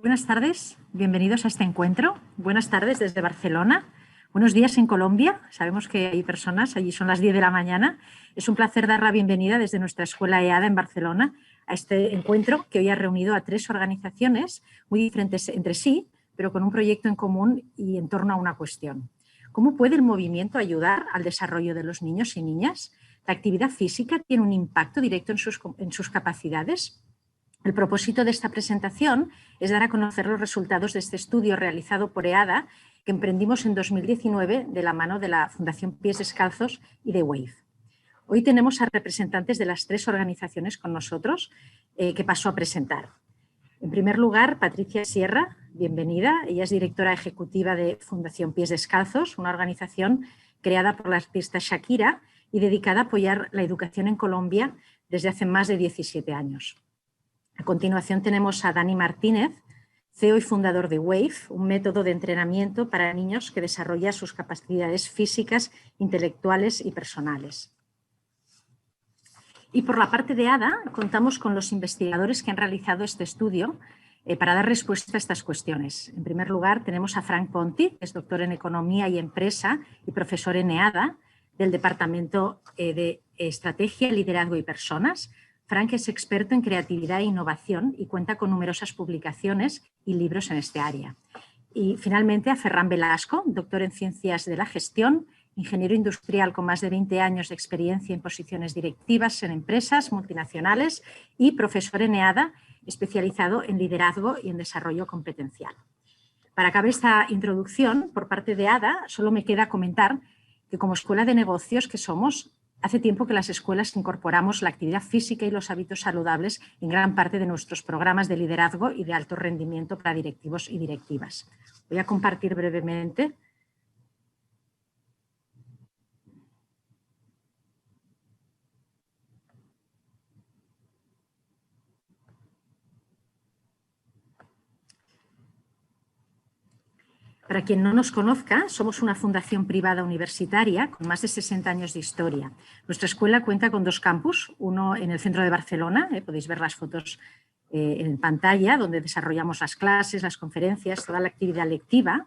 Buenas tardes, bienvenidos a este encuentro. Buenas tardes desde Barcelona. Buenos días en Colombia. Sabemos que hay personas, allí son las 10 de la mañana. Es un placer dar la bienvenida desde nuestra escuela EADA en Barcelona a este encuentro que hoy ha reunido a 3 organizaciones muy diferentes entre sí, pero con un proyecto en común y en torno a una cuestión. ¿Cómo puede el movimiento ayudar al desarrollo de los niños y niñas? ¿La actividad física tiene un impacto directo en sus capacidades? El propósito de esta presentación es dar a conocer los resultados de este estudio realizado por EADA que emprendimos en 2019 de la mano de la Fundación Pies Descalzos y de WAVE. Hoy tenemos a representantes de las 3 organizaciones con nosotros que paso a presentar. En primer lugar, Patricia Sierra, bienvenida. Ella es directora ejecutiva de Fundación Pies Descalzos, una organización creada por la artista Shakira y dedicada a apoyar la educación en Colombia desde hace más de 17 años. A continuación tenemos a Dani Martínez, CEO y fundador de WAVE, un método de entrenamiento para niños que desarrolla sus capacidades físicas, intelectuales y personales. Y por la parte de ADA contamos con los investigadores que han realizado este estudio para dar respuesta a estas cuestiones. En primer lugar tenemos a Frank Ponti, que es doctor en Economía y Empresa y profesor en EADA del Departamento de Estrategia, Liderazgo y Personas. Frank es experto en creatividad e innovación y cuenta con numerosas publicaciones y libros en este área. Y finalmente a Ferran Velasco, doctor en Ciencias de la Gestión, ingeniero industrial con más de 20 años de experiencia en posiciones directivas en empresas multinacionales y profesor en EADA, especializado en liderazgo y en desarrollo competencial. Para acabar esta introducción, por parte de EADA, solo me queda comentar que como escuela de negocios que somos, hace tiempo que las escuelas incorporamos la actividad física y los hábitos saludables en gran parte de nuestros programas de liderazgo y de alto rendimiento para directivos y directivas. Voy a compartir brevemente. Para quien no nos conozca, somos una fundación privada universitaria con más de 60 años de historia. Nuestra escuela cuenta con 2 campus, uno en el centro de Barcelona, podéis ver las fotos en pantalla, donde desarrollamos las clases, las conferencias, toda la actividad lectiva,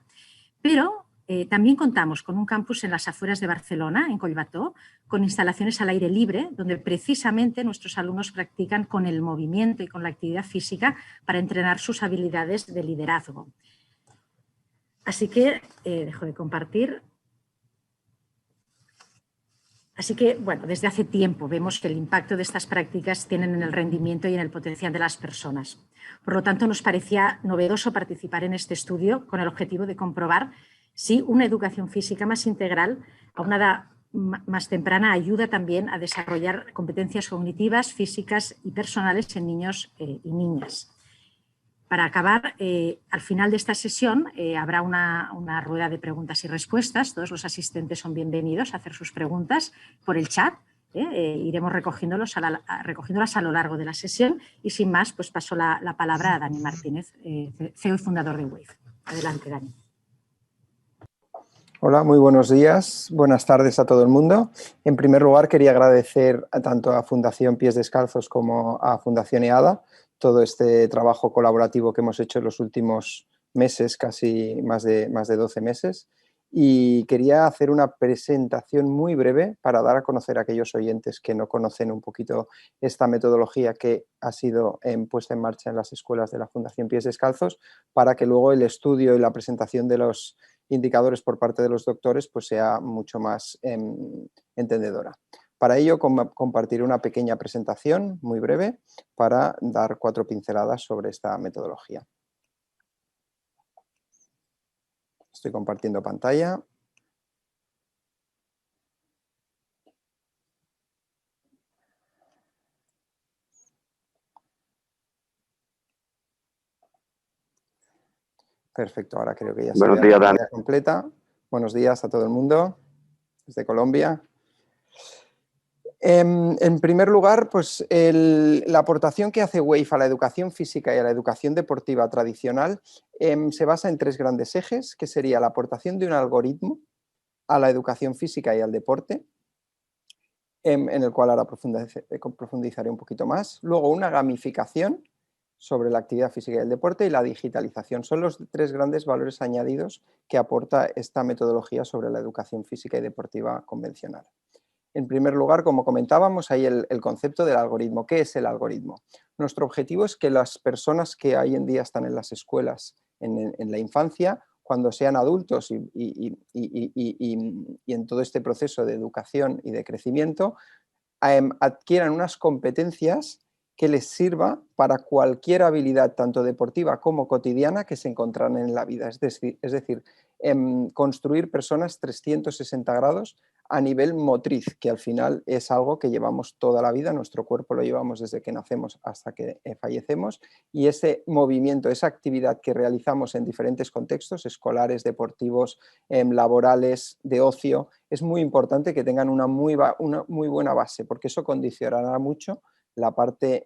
pero también contamos con un campus en las afueras de Barcelona, en Collbató, con instalaciones al aire libre, donde precisamente nuestros alumnos practican con el movimiento y con la actividad física para entrenar sus habilidades de liderazgo. Así que, dejo de compartir. Así que, bueno, desde hace tiempo vemos que el impacto de estas prácticas tienen en el rendimiento y en el potencial de las personas. Por lo tanto, nos parecía novedoso participar en este estudio con el objetivo de comprobar si una educación física más integral a una edad más temprana ayuda también a desarrollar competencias cognitivas, físicas y personales en niños y niñas. Para acabar, al final de esta sesión habrá una rueda de preguntas y respuestas. Todos los asistentes son bienvenidos a hacer sus preguntas por el chat. Iremos recogiéndolas a lo largo de la sesión y sin más, pues paso la palabra a Dani Martínez, CEO y fundador de WAVE. Adelante, Dani. Hola, muy buenos días, buenas tardes a todo el mundo. En primer lugar, quería agradecer tanto a Fundación Pies Descalzos como a Fundación EADA todo este trabajo colaborativo que hemos hecho en los últimos meses, casi más de 12 meses. Y quería hacer una presentación muy breve para dar a conocer a aquellos oyentes que no conocen un poquito esta metodología que ha sido puesta en marcha en las escuelas de la Fundación Pies Descalzos, para que luego el estudio y la presentación de los indicadores por parte de los doctores pues sea mucho más entendedora. Para ello compartiré una pequeña presentación muy breve para dar 4 pinceladas sobre esta metodología. Estoy compartiendo pantalla. Perfecto, ahora creo que ya se ve la pantalla completa. Buenos días a todo el mundo desde Colombia. En primer lugar, pues la aportación que hace WAVE a la educación física y a la educación deportiva tradicional se basa en 3 grandes ejes, que sería la aportación de un algoritmo a la educación física y al deporte, en el cual ahora profundizaré un poquito más. Luego una gamificación sobre la actividad física y el deporte y la digitalización. Son los tres grandes valores añadidos que aporta esta metodología sobre la educación física y deportiva convencional. En primer lugar, como comentábamos, hay el concepto del algoritmo. ¿Qué es el algoritmo? Nuestro objetivo es que las personas que hoy en día están en las escuelas, en la infancia, cuando sean adultos y en todo este proceso de educación y de crecimiento, adquieran unas competencias que les sirva para cualquier habilidad, tanto deportiva como cotidiana, que se encontrarán en la vida. Es decir, construir personas 360 grados a nivel motriz, que al final es algo que llevamos toda la vida, nuestro cuerpo lo llevamos desde que nacemos hasta que fallecemos, y ese movimiento, esa actividad que realizamos en diferentes contextos, escolares, deportivos, laborales, de ocio, es muy importante que tengan una muy buena base, porque eso condicionará mucho la parte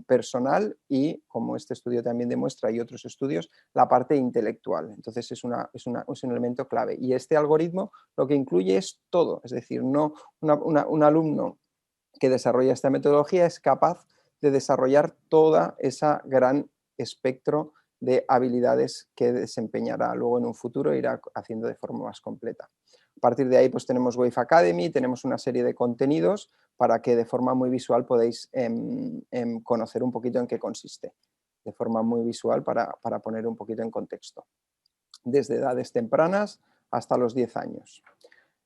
personal y, como este estudio también demuestra y otros estudios, la parte intelectual. Entonces es un elemento clave. Y este algoritmo lo que incluye es todo, es decir, no un alumno que desarrolla esta metodología es capaz de desarrollar toda esa gran espectro de habilidades que desempeñará luego en un futuro e irá haciendo de forma más completa. A partir de ahí pues tenemos Wave Academy, tenemos una serie de contenidos para que de forma muy visual podáis conocer un poquito en qué consiste, de forma muy visual para poner un poquito en contexto, desde edades tempranas hasta los 10 años.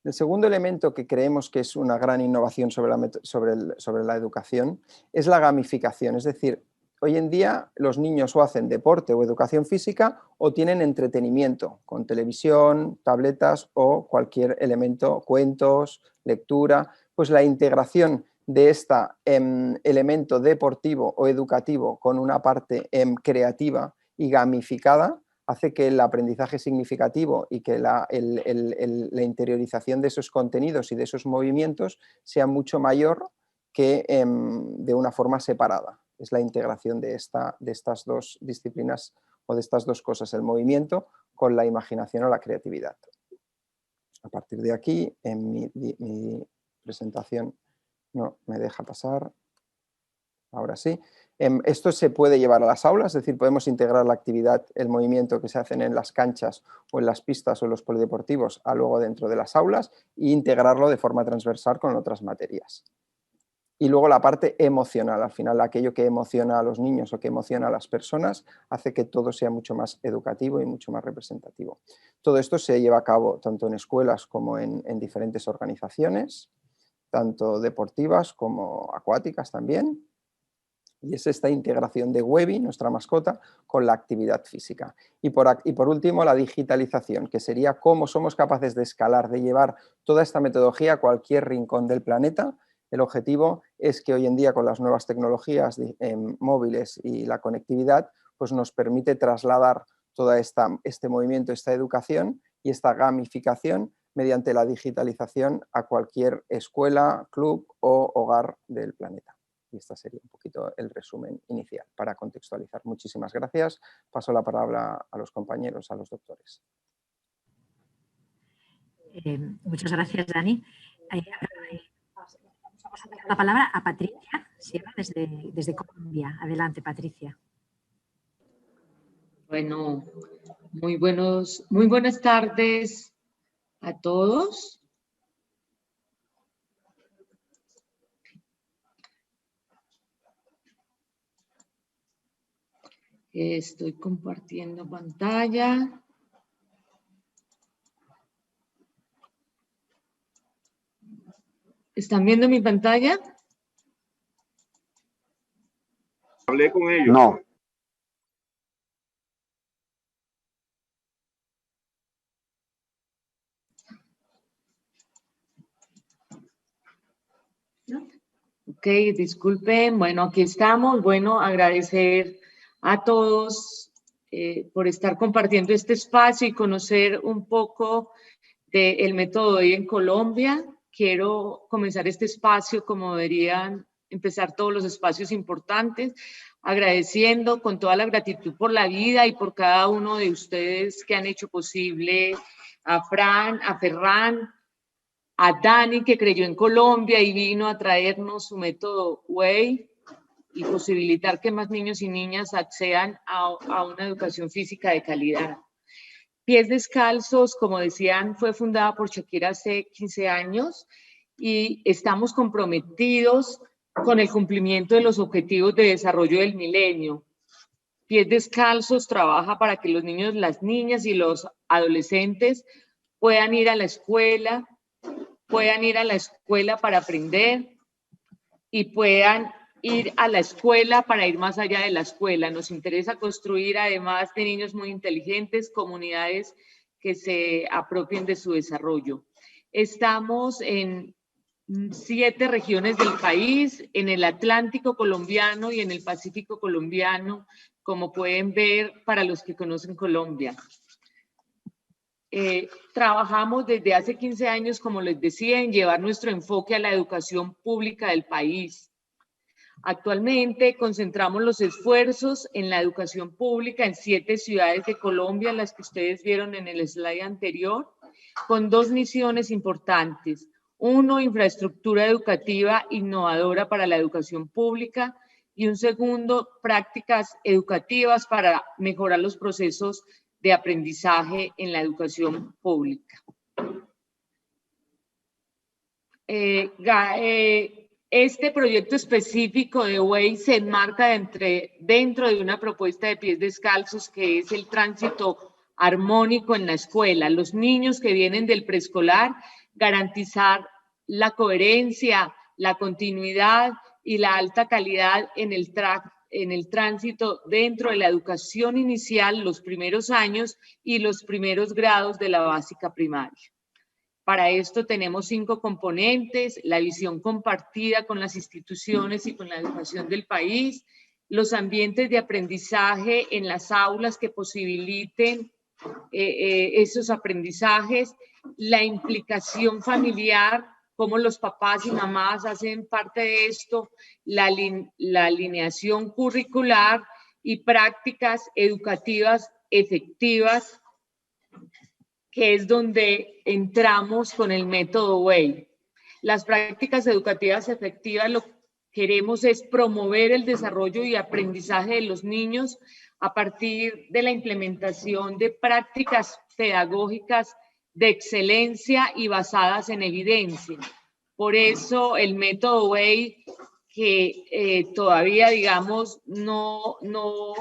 El segundo elemento que creemos que es una gran innovación sobre la educación es la gamificación, es decir, hoy en día los niños o hacen deporte o educación física o tienen entretenimiento con televisión, tabletas o cualquier elemento, cuentos, lectura, pues la integración de este elemento deportivo o educativo con una parte creativa y gamificada hace que el aprendizaje significativo y que la interiorización de esos contenidos y de esos movimientos sea mucho mayor que de una forma separada. Es la integración de estas dos disciplinas o de estas dos cosas, el movimiento con la imaginación o la creatividad. A partir de aquí, en mi presentación no me deja pasar. Ahora sí. Esto se puede llevar a las aulas, es decir, podemos integrar la actividad, el movimiento que se hacen en las canchas o en las pistas o en los polideportivos a luego dentro de las aulas e integrarlo de forma transversal con otras materias. Y luego la parte emocional, al final aquello que emociona a los niños o que emociona a las personas hace que todo sea mucho más educativo y mucho más representativo. Todo esto se lleva a cabo tanto en escuelas como en diferentes organizaciones, tanto deportivas como acuáticas también. Y es esta integración de Webby, nuestra mascota, con la actividad física. Y por último, la digitalización, que sería cómo somos capaces de escalar, de llevar toda esta metodología a cualquier rincón del planeta. El objetivo es que hoy en día, con las nuevas tecnologías móviles y la conectividad, pues nos permite trasladar todo este movimiento, esta educación y esta gamificación mediante la digitalización a cualquier escuela, club o hogar del planeta. Y este sería un poquito el resumen inicial para contextualizar. Muchísimas gracias. Paso la palabra a los compañeros, a los doctores. Muchas gracias, Dani. Vamos a dar la palabra a Patricia Sierra desde Colombia. Adelante, Patricia. Bueno, muy buenas tardes a todos. Estoy compartiendo pantalla. ¿Están viendo mi pantalla? Hablé con ellos. No. Ok, disculpen. Bueno, aquí estamos. Bueno, agradecer a todos por estar compartiendo este espacio y conocer un poco del método hoy en Colombia. Quiero comenzar este espacio como deberían empezar todos los espacios importantes, agradeciendo con toda la gratitud por la vida y por cada uno de ustedes que han hecho posible a Fran, a Ferran, a Dani, que creyó en Colombia y vino a traernos su método Wave, y posibilitar que más niños y niñas accedan a una educación física de calidad. Pies Descalzos, como decían, fue fundada por Shakira hace 15 años y estamos comprometidos con el cumplimiento de los objetivos de desarrollo del milenio. Pies Descalzos trabaja para que los niños, las niñas y los adolescentes puedan ir a la escuela para aprender y puedan ir a la escuela para ir más allá de la escuela. Nos interesa construir, además de niños muy inteligentes, comunidades que se apropien de su desarrollo. Estamos en 7 regiones del país, en el Atlántico colombiano y en el Pacífico colombiano, como pueden ver para los que conocen Colombia. Trabajamos desde hace 15 años, como les decía, en llevar nuestro enfoque a la educación pública del país. Actualmente concentramos los esfuerzos en la educación pública en 7 ciudades de Colombia, las que ustedes vieron en el slide anterior, con 2 misiones importantes. 1, infraestructura educativa innovadora para la educación pública, y un segundo, prácticas educativas para mejorar los procesos de aprendizaje en la educación pública. Este proyecto específico de WAY se enmarca dentro de una propuesta de Pies Descalzos, que es el tránsito armónico en la escuela. Los niños que vienen del preescolar, garantizar la coherencia, la continuidad y la alta calidad en el tránsito dentro de la educación inicial, los primeros años y los primeros grados de la básica primaria. Para esto tenemos 5 componentes: la visión compartida con las instituciones y con la educación del país, los ambientes de aprendizaje en las aulas que posibiliten esos aprendizajes, la implicación familiar, cómo los papás y mamás hacen parte de esto, la alineación curricular y prácticas educativas efectivas, que es donde entramos con el método WAY. Las prácticas educativas efectivas lo que queremos es promover el desarrollo y aprendizaje de los niños a partir de la implementación de prácticas pedagógicas de excelencia y basadas en evidencia. Por eso el método WAY, que todavía, digamos,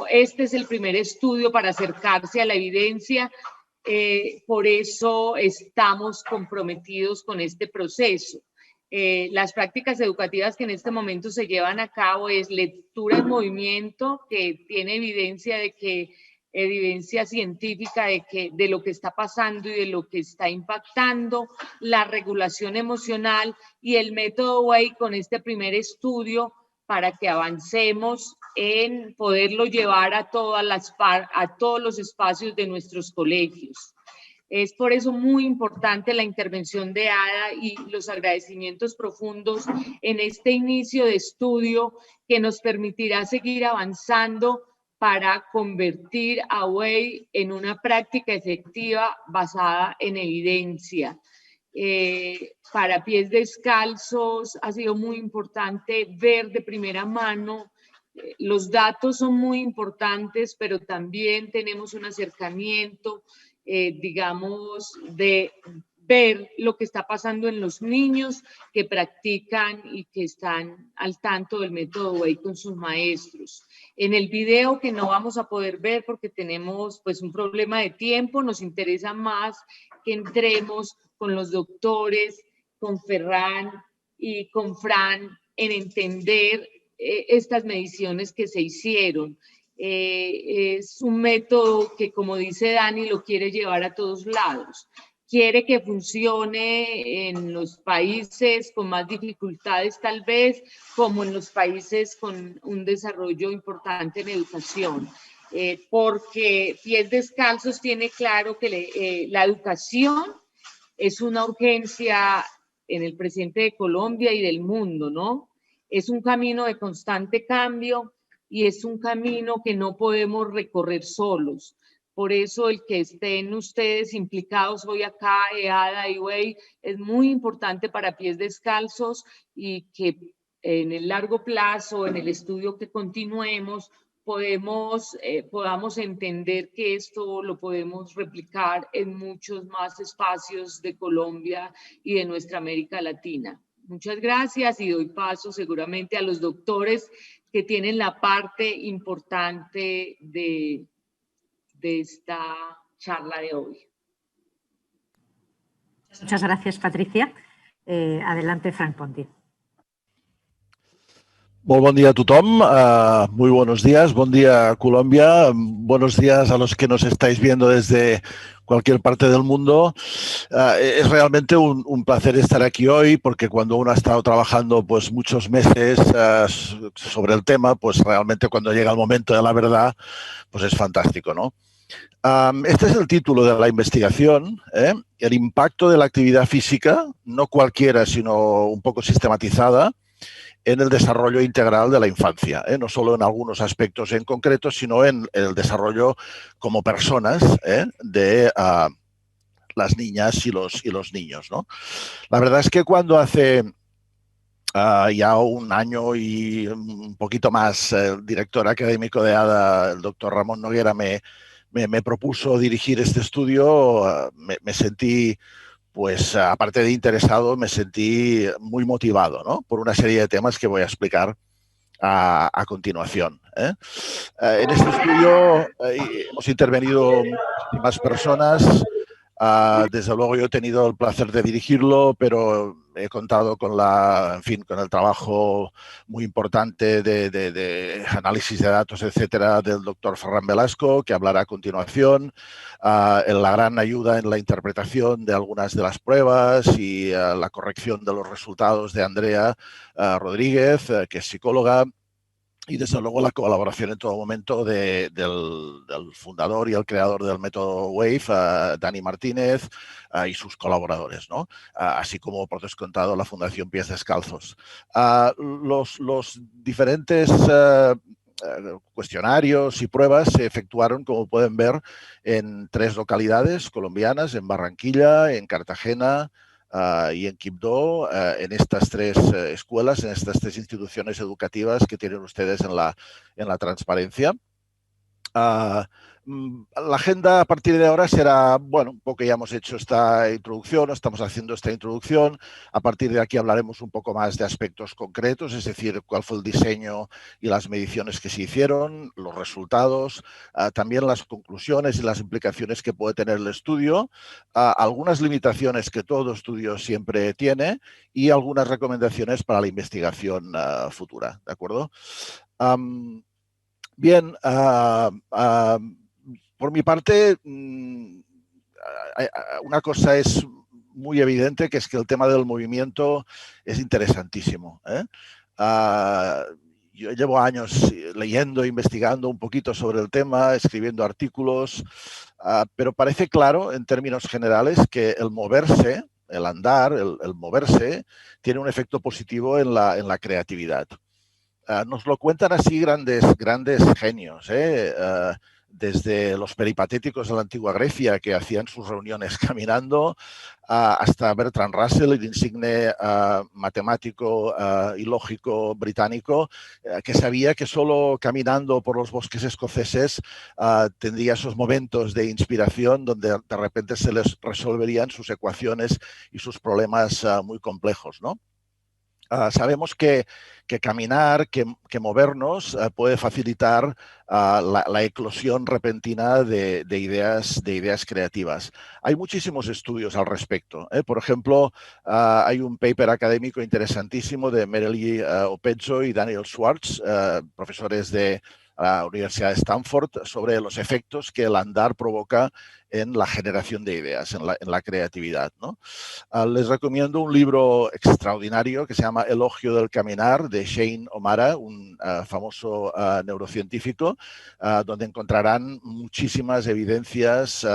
este es el primer estudio para acercarse a la evidencia. Por eso estamos comprometidos con este proceso. Las prácticas educativas que en este momento se llevan a cabo es lectura en movimiento, que tiene evidencia científica de lo que está pasando y de lo que está impactando, la regulación emocional y el método WAY con este primer estudio para que avancemos en poderlo llevar a todos los espacios de nuestros colegios. Es por eso muy importante la intervención de ADA y los agradecimientos profundos en este inicio de estudio que nos permitirá seguir avanzando para convertir a WAY en una práctica efectiva basada en evidencia. Para Pies Descalzos ha sido muy importante ver de primera mano. Los datos son muy importantes, pero también tenemos un acercamiento, digamos, de ver lo que está pasando en los niños que practican y que están al tanto del método WAY con sus maestros. En el video, que no vamos a poder ver porque tenemos pues un problema de tiempo, nos interesa más que entremos con los doctores, con Ferran y con Fran en entender estas mediciones que se hicieron. Es un método que, como dice Dani, lo quiere llevar a todos lados. Quiere que funcione en los países con más dificultades tal vez, como en los países con un desarrollo importante en educación. Porque Pies Descalzos tiene claro que la educación es una urgencia en el presente de Colombia y del mundo, ¿no? Es un camino de constante cambio y es un camino que no podemos recorrer solos. Por eso el que estén ustedes implicados hoy acá, EADA y WAY, es muy importante para Pies Descalzos y que en el largo plazo, en el estudio que continuemos, podamos entender que esto lo podemos replicar en muchos más espacios de Colombia y de nuestra América Latina. Muchas gracias y doy paso seguramente a los doctores que tienen la parte importante de esta charla de hoy. Muchas gracias, Patricia. Adelante, Frank Ponti. Molt bon dia a tothom, muy buenos días, buen día Colombia, buenos días a los que nos estáis viendo desde cualquier parte del mundo. Es realmente un placer estar aquí hoy porque cuando uno ha estado trabajando pues muchos meses sobre el tema, pues realmente cuando llega el momento de la verdad, pues es fantástico, ¿no? Este es el título de la investigación, el impacto de la actividad física, no cualquiera, sino un poco sistematizada, en el desarrollo integral de la infancia, no solo en algunos aspectos en concreto, sino en el desarrollo como personas de las niñas y los niños, ¿no? La verdad es que cuando hace ya un año y un poquito más el director académico de ADA, el doctor Ramón Noguera, me propuso dirigir este estudio, me sentí, pues aparte de interesado, me sentí muy motivado, ¿no? Por una serie de temas que voy a explicar a continuación. En este estudio hemos intervenido muchísimas personas. Desde luego yo he tenido el placer de dirigirlo, pero he contado con con el trabajo muy importante de análisis de datos, etcétera, del doctor Ferran Velasco, que hablará a continuación, en la gran ayuda en la interpretación de algunas de las pruebas y la corrección de los resultados de Andrea Rodríguez, que es psicóloga. Y desde luego la colaboración en todo momento del fundador y el creador del método WAVE, Dani Martínez, y sus colaboradores, ¿no? Así como, por descontado, la Fundación Pies Descalzos. Los diferentes cuestionarios y pruebas se efectuaron, como pueden ver, en 3 localidades colombianas, en Barranquilla, en Cartagena, y en Quibdó, en estas 3 escuelas, en estas 3 instituciones educativas que tienen ustedes en la transparencia. La agenda a partir de ahora será, bueno, un poco ya hemos hecho esta introducción, estamos haciendo esta introducción. A partir de aquí hablaremos un poco más de aspectos concretos, es decir, cuál fue el diseño y las mediciones que se hicieron, los resultados, también las conclusiones y las implicaciones que puede tener el estudio, algunas limitaciones que todo estudio siempre tiene y algunas recomendaciones para la investigación futura, ¿de acuerdo? Bien, por mi parte, una cosa es muy evidente, que es que el tema del movimiento es interesantísimo. Yo llevo años leyendo, investigando un poquito sobre el tema, escribiendo artículos, pero parece claro, en términos generales, que el moverse, el andar, el moverse, tiene un efecto positivo en la creatividad. Nos lo cuentan así grandes genios, desde los peripatéticos de la antigua Grecia, que hacían sus reuniones caminando, hasta Bertrand Russell, el insigne matemático y lógico británico, que sabía que solo caminando por los bosques escoceses tendría esos momentos de inspiración donde de repente se les resolverían sus ecuaciones y sus problemas muy complejos, ¿no? Sabemos que caminar, que movernos puede facilitar la eclosión repentina de ideas creativas. Hay muchísimos estudios al respecto. Por ejemplo, hay un paper académico interesantísimo de Merely Opezzo y Daniel Schwartz, profesores de la Universidad de Stanford, sobre los efectos que el andar provoca en la generación de ideas, en la creatividad, ¿no? Les recomiendo un libro extraordinario que se llama Elogio del Caminar, de Shane O'Mara, un famoso neurocientífico, donde encontrarán muchísimas evidencias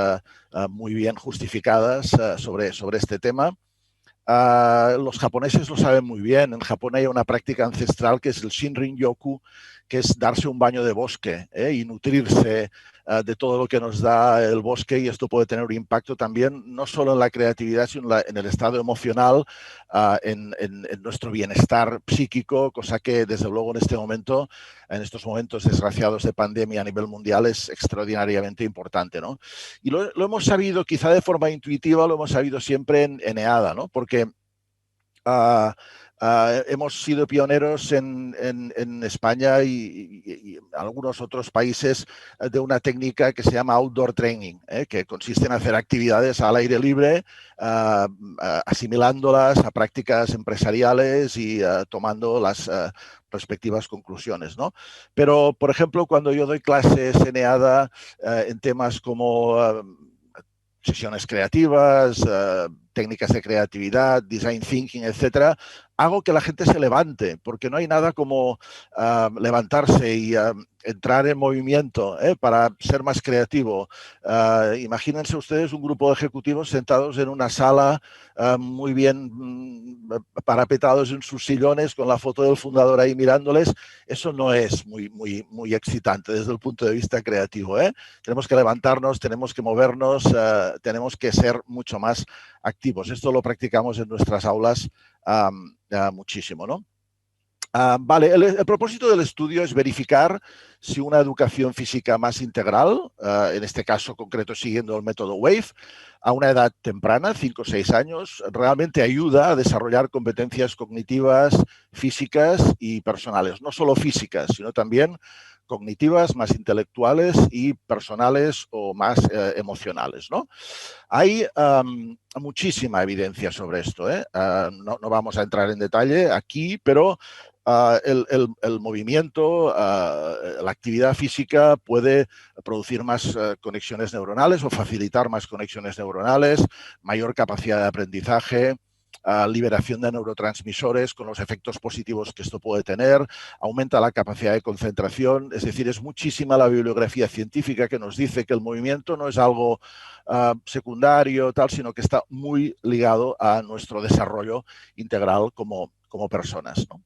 muy bien justificadas sobre este tema. Los japoneses lo saben muy bien. En Japón hay una práctica ancestral que es el Shinrin-yoku, que es darse un baño de bosque y nutrirse de todo lo que nos da el bosque, y esto puede tener un impacto también no solo en la creatividad, sino en el estado emocional, en nuestro bienestar psíquico, cosa que desde luego en estos momentos desgraciados de pandemia a nivel mundial es extraordinariamente importante, ¿no? Y lo hemos sabido, quizá de forma intuitiva, lo hemos sabido siempre en EADA, ¿no? Porque hemos sido pioneros en España y algunos otros países de una técnica que se llama outdoor training, que consiste en hacer actividades al aire libre, asimilándolas a prácticas empresariales y tomando las respectivas conclusiones, ¿no? Pero, por ejemplo, cuando yo doy clases en EADA en temas como sesiones creativas, técnicas de creatividad, design thinking, etcétera, hago que la gente se levante, porque no hay nada como levantarse y entrar en movimiento para ser más creativo. Imagínense ustedes un grupo de ejecutivos sentados en una sala muy bien parapetados en sus sillones con la foto del fundador ahí mirándoles. Eso no es muy excitante desde el punto de vista creativo. Tenemos que levantarnos, tenemos que movernos, tenemos que ser mucho más activos. Esto lo practicamos en nuestras aulas muchísimo, ¿no? Vale, el propósito del estudio es verificar si una educación física más integral, en este caso concreto siguiendo el método WAVE, a una edad temprana, 5 o 6 años, realmente ayuda a desarrollar competencias cognitivas, físicas y personales. No solo físicas, sino también cognitivas, más intelectuales y personales o más emocionales, ¿no? Hay muchísima evidencia sobre esto, no vamos a entrar en detalle aquí, pero el movimiento, la actividad física puede producir más conexiones neuronales o facilitar más conexiones neuronales, mayor capacidad de aprendizaje, liberación de neurotransmisores con los efectos positivos que esto puede tener, aumenta la capacidad de concentración. Es decir, es muchísima la bibliografía científica que nos dice que el movimiento no es algo secundario, tal, sino que está muy ligado a nuestro desarrollo integral como personas, ¿no?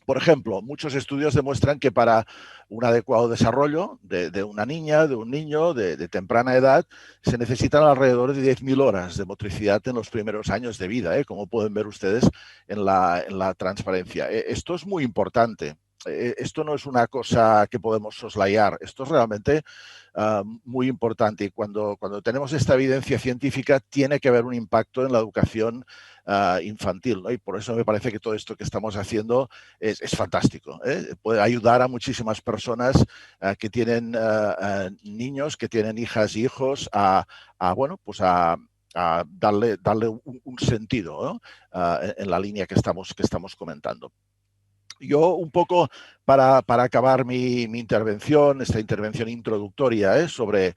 Por ejemplo, muchos estudios demuestran que para un adecuado desarrollo de una niña, de un niño de temprana edad, se necesitan alrededor de 10.000 horas de motricidad en los primeros años de vida, como pueden ver ustedes en la transparencia. Esto es muy importante. Esto no es una cosa que podemos soslayar, esto es realmente muy importante, y cuando tenemos esta evidencia científica tiene que haber un impacto en la educación infantil, ¿no? Y por eso me parece que todo esto que estamos haciendo es fantástico, puede ayudar a muchísimas personas que tienen niños, que tienen hijas y hijos a darle un sentido, ¿no? En la línea que estamos comentando. Yo un poco para acabar mi intervención, esta intervención introductoria, sobre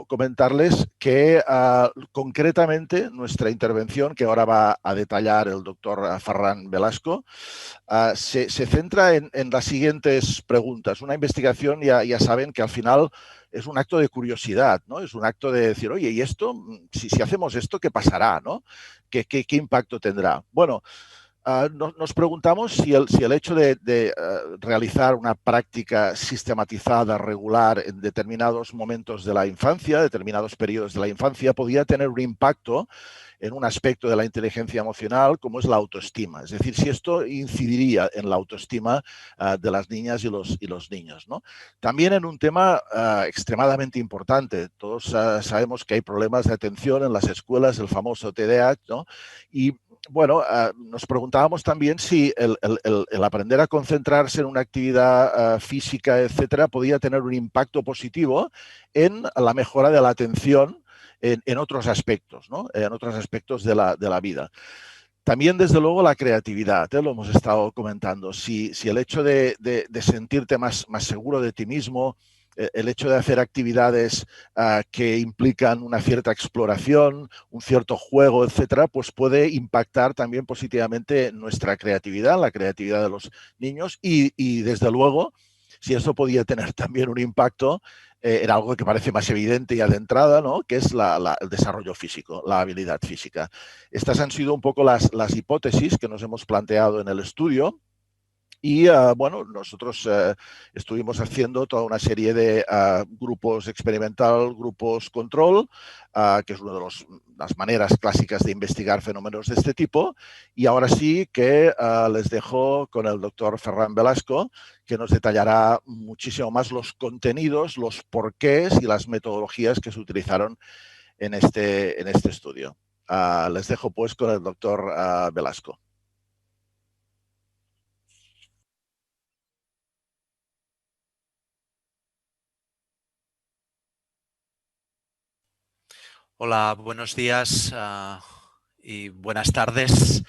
comentarles que concretamente nuestra intervención, que ahora va a detallar el doctor Ferran Velasco, se centra en las siguientes preguntas. Una investigación, ya saben que al final es un acto de curiosidad, ¿no? Es un acto de decir, oye, ¿y esto? Si hacemos esto, ¿qué pasará, ¿no? ¿Qué impacto tendrá? Bueno, nos preguntamos si el hecho de realizar una práctica sistematizada, regular, en determinados momentos de la infancia, determinados periodos de la infancia, podía tener un impacto en un aspecto de la inteligencia emocional como es la autoestima. Es decir, si esto incidiría en la autoestima de las niñas y los niños, ¿no? También en un tema extremadamente importante. Todos sabemos que hay problemas de atención en las escuelas, el famoso TDAH, ¿no? Y bueno, nos preguntábamos también si el aprender a concentrarse en una actividad física, etcétera, podía tener un impacto positivo en la mejora de la atención en otros aspectos, ¿no? En otros aspectos de la vida. También, desde luego, la creatividad, lo hemos estado comentando. Si el hecho de sentirte más seguro de ti mismo, el hecho de hacer actividades que implican una cierta exploración, un cierto juego, etcétera, pues puede impactar también positivamente en nuestra creatividad, la creatividad de los niños y desde luego, si eso podía tener también un impacto en algo que parece más evidente ya de entrada, ¿no? Que es el desarrollo físico, la habilidad física. Estas han sido un poco las hipótesis que nos hemos planteado en el estudio. Y bueno, nosotros estuvimos haciendo toda una serie de grupos experimental, grupos control, que es una de las maneras clásicas de investigar fenómenos de este tipo. Y ahora sí que les dejo con el doctor Ferran Velasco, que nos detallará muchísimo más los contenidos, los porqués y las metodologías que se utilizaron en este estudio. Les dejo pues con el doctor Velasco. Hola, buenos días y buenas tardes.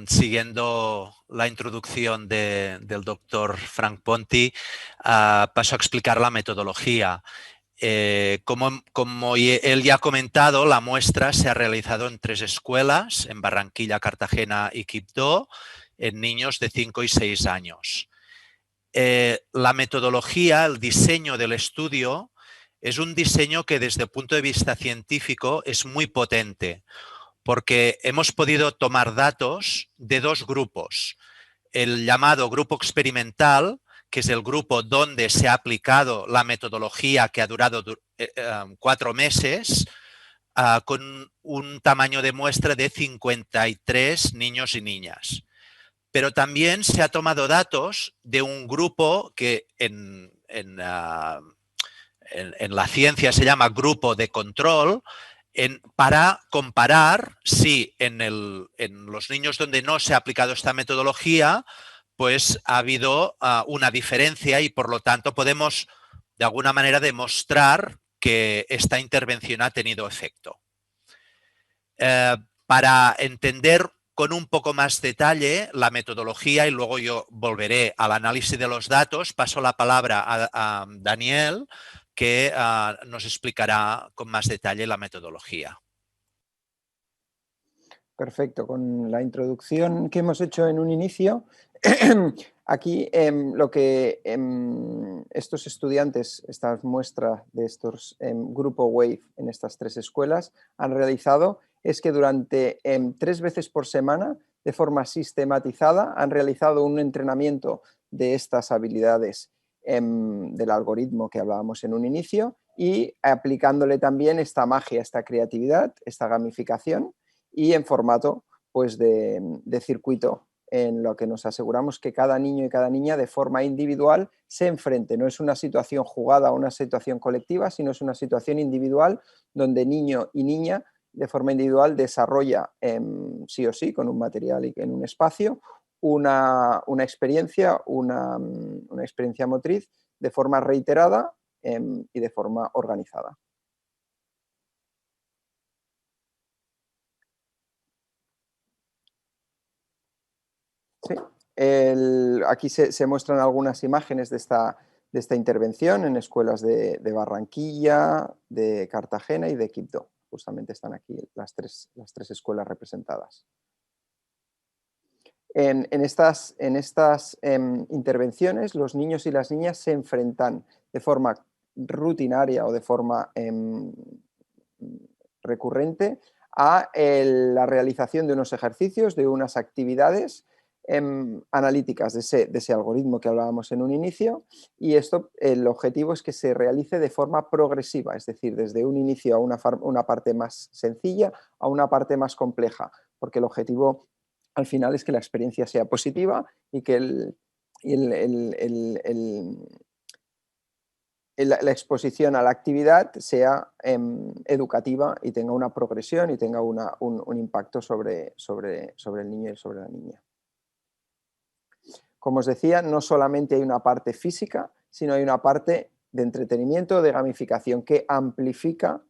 Siguiendo la introducción del doctor Frank Ponti, paso a explicar la metodología. Como él ya ha comentado, la muestra se ha realizado en 3 escuelas, en Barranquilla, Cartagena y Quibdó, en niños de 5 y 6 años. La metodología, el diseño del estudio, es un diseño que desde el punto de vista científico es muy potente, porque hemos podido tomar datos de 2 grupos. El llamado grupo experimental, que es el grupo donde se ha aplicado la metodología que ha durado 4 meses, con un tamaño de muestra de 53 niños y niñas. Pero también se ha tomado datos de un grupo que en la ciencia se llama grupo de control, para comparar si en los niños donde no se ha aplicado esta metodología, pues ha habido una diferencia y por lo tanto podemos de alguna manera demostrar que esta intervención ha tenido efecto. Para entender con un poco más detalle la metodología y luego yo volveré al análisis de los datos, paso la palabra a Daniel, que nos explicará con más detalle la metodología. Perfecto, con la introducción que hemos hecho en un inicio, aquí lo que estos estudiantes, esta muestra de estos grupo WAVE en estas 3 escuelas han realizado es que durante 3 veces por semana, de forma sistematizada, han realizado un entrenamiento de estas habilidades del algoritmo que hablábamos en un inicio y aplicándole también esta magia, esta creatividad, esta gamificación y en formato pues, de circuito, en lo que nos aseguramos que cada niño y cada niña de forma individual se enfrente. No es una situación jugada o una situación colectiva, sino es una situación individual donde niño y niña de forma individual desarrolla sí o sí, con un material y en un espacio, una experiencia, una experiencia motriz de forma reiterada y de forma organizada. Sí. Aquí se muestran algunas imágenes de esta intervención en escuelas de Barranquilla, de Cartagena y de Quibdó. Justamente están aquí las tres escuelas representadas. En estas intervenciones, los niños y las niñas se enfrentan de forma rutinaria o de forma recurrente a la realización de unos ejercicios, de unas actividades analíticas de ese algoritmo que hablábamos en un inicio, y esto, el objetivo es que se realice de forma progresiva, es decir, desde un inicio a una parte más sencilla a una parte más compleja, porque el objetivo al final es que la experiencia sea positiva y que la exposición a la actividad sea educativa y tenga una progresión y tenga un impacto sobre el niño y sobre la niña. Como os decía, no solamente hay una parte física, sino hay una parte de entretenimiento, de gamificación, que amplifica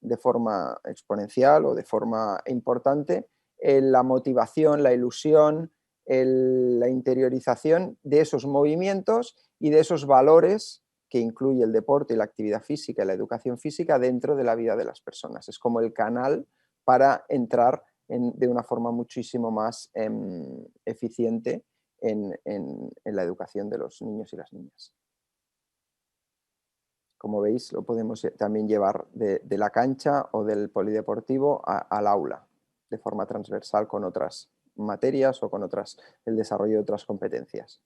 de forma exponencial o de forma importante la motivación, la ilusión, la interiorización de esos movimientos y de esos valores que incluye el deporte y la actividad física y la educación física dentro de la vida de las personas. Es como el canal para entrar de una forma muchísimo más eficiente en la educación de los niños y las niñas. Como veis, lo podemos también llevar de la cancha o del polideportivo al aula, de forma transversal con otras materias o con el desarrollo de otras competencias.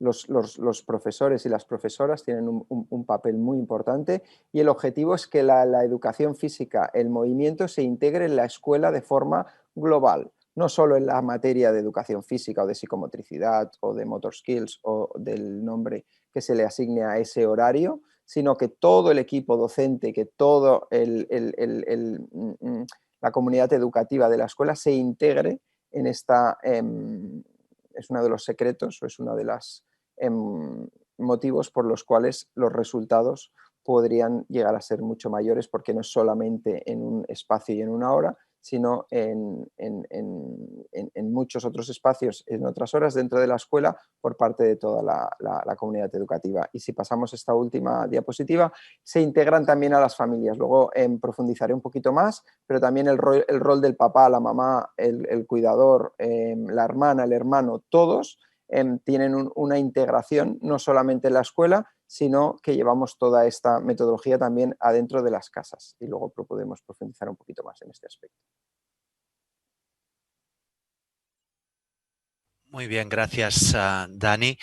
Los profesores y las profesoras tienen un papel muy importante y el objetivo es que la educación física, el movimiento, se integre en la escuela de forma global, no solo en la materia de educación física o de psicomotricidad o de motor skills o del nombre que se le asigne a ese horario, sino que todo el equipo docente, que toda la comunidad educativa de la escuela se integre en esta... es uno de los secretos o es uno de los motivos por los cuales los resultados podrían llegar a ser mucho mayores, porque no es solamente en un espacio y en una hora, sino en muchos otros espacios, en otras horas dentro de la escuela, por parte de toda la comunidad educativa. Y si pasamos esta última diapositiva, se integran también a las familias. Luego profundizaré un poquito más, pero también el rol del papá, la mamá, el cuidador, la hermana, el hermano, todos tienen una integración no solamente en la escuela, sino que llevamos toda esta metodología también adentro de las casas, y luego podemos profundizar un poquito más en este aspecto. Muy bien, gracias, Dani.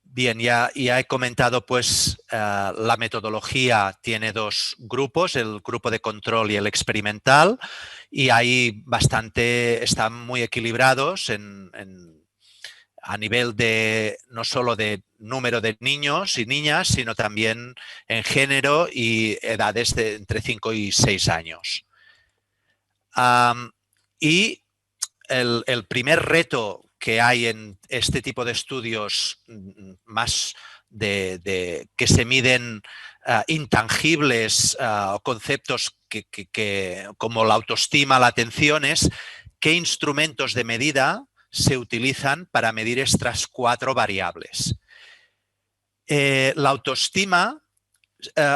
Bien, ya he comentado, pues la metodología tiene dos grupos, el grupo de control y el experimental, y ahí están muy equilibrados a nivel de no solo de número de niños y niñas, sino también en género y edades de entre 5 y 6 años. Y el primer reto que hay en este tipo de estudios más que se miden intangibles, conceptos como la autoestima, la atención, es qué instrumentos de medida se utilizan para medir estas 4 variables. La autoestima,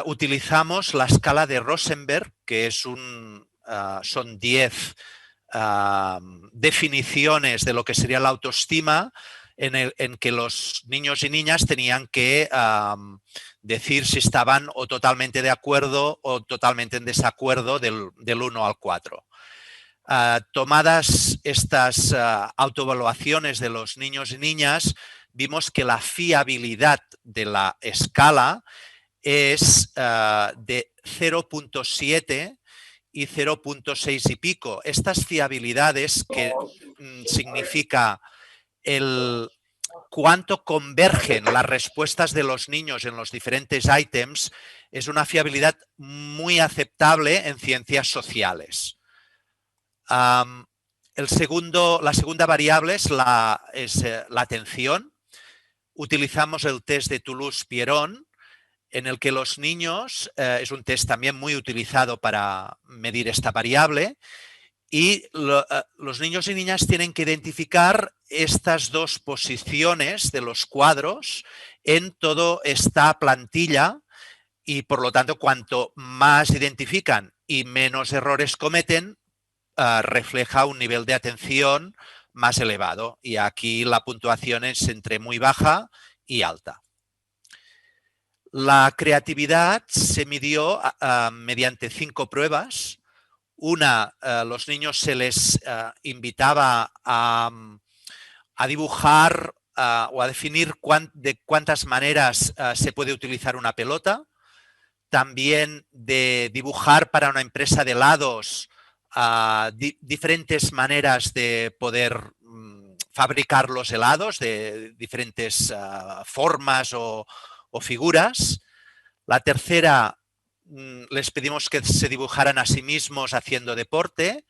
utilizamos la escala de Rosenberg, que son 10 definiciones de lo que sería la autoestima, en que los niños y niñas tenían que decir si estaban o totalmente de acuerdo o totalmente en desacuerdo del 1 al 4. Tomadas estas autoevaluaciones de los niños y niñas, vimos que la fiabilidad de la escala es de 0.7 y 0.6 y pico. Estas fiabilidades, que significa cuánto convergen las respuestas de los niños en los diferentes ítems, es una fiabilidad muy aceptable en ciencias sociales. La segunda variable es la atención. Utilizamos el test de Toulouse-Pierron, en el que los niños, es un test también muy utilizado para medir esta variable, y los niños y niñas tienen que identificar estas 2 posiciones de los cuadros en toda esta plantilla, y por lo tanto, cuanto más identifican y menos errores cometen, refleja un nivel de atención más elevado, y aquí la puntuación es entre muy baja y alta. La creatividad se midió mediante 5 pruebas. Una, los niños se les invitaba a dibujar o a definir de cuántas maneras se puede utilizar una pelota. También de dibujar para una empresa de helados diferentes maneras de poder fabricar los helados de diferentes formas o figuras. La tercera, les pedimos que se dibujaran a sí mismos haciendo deporte.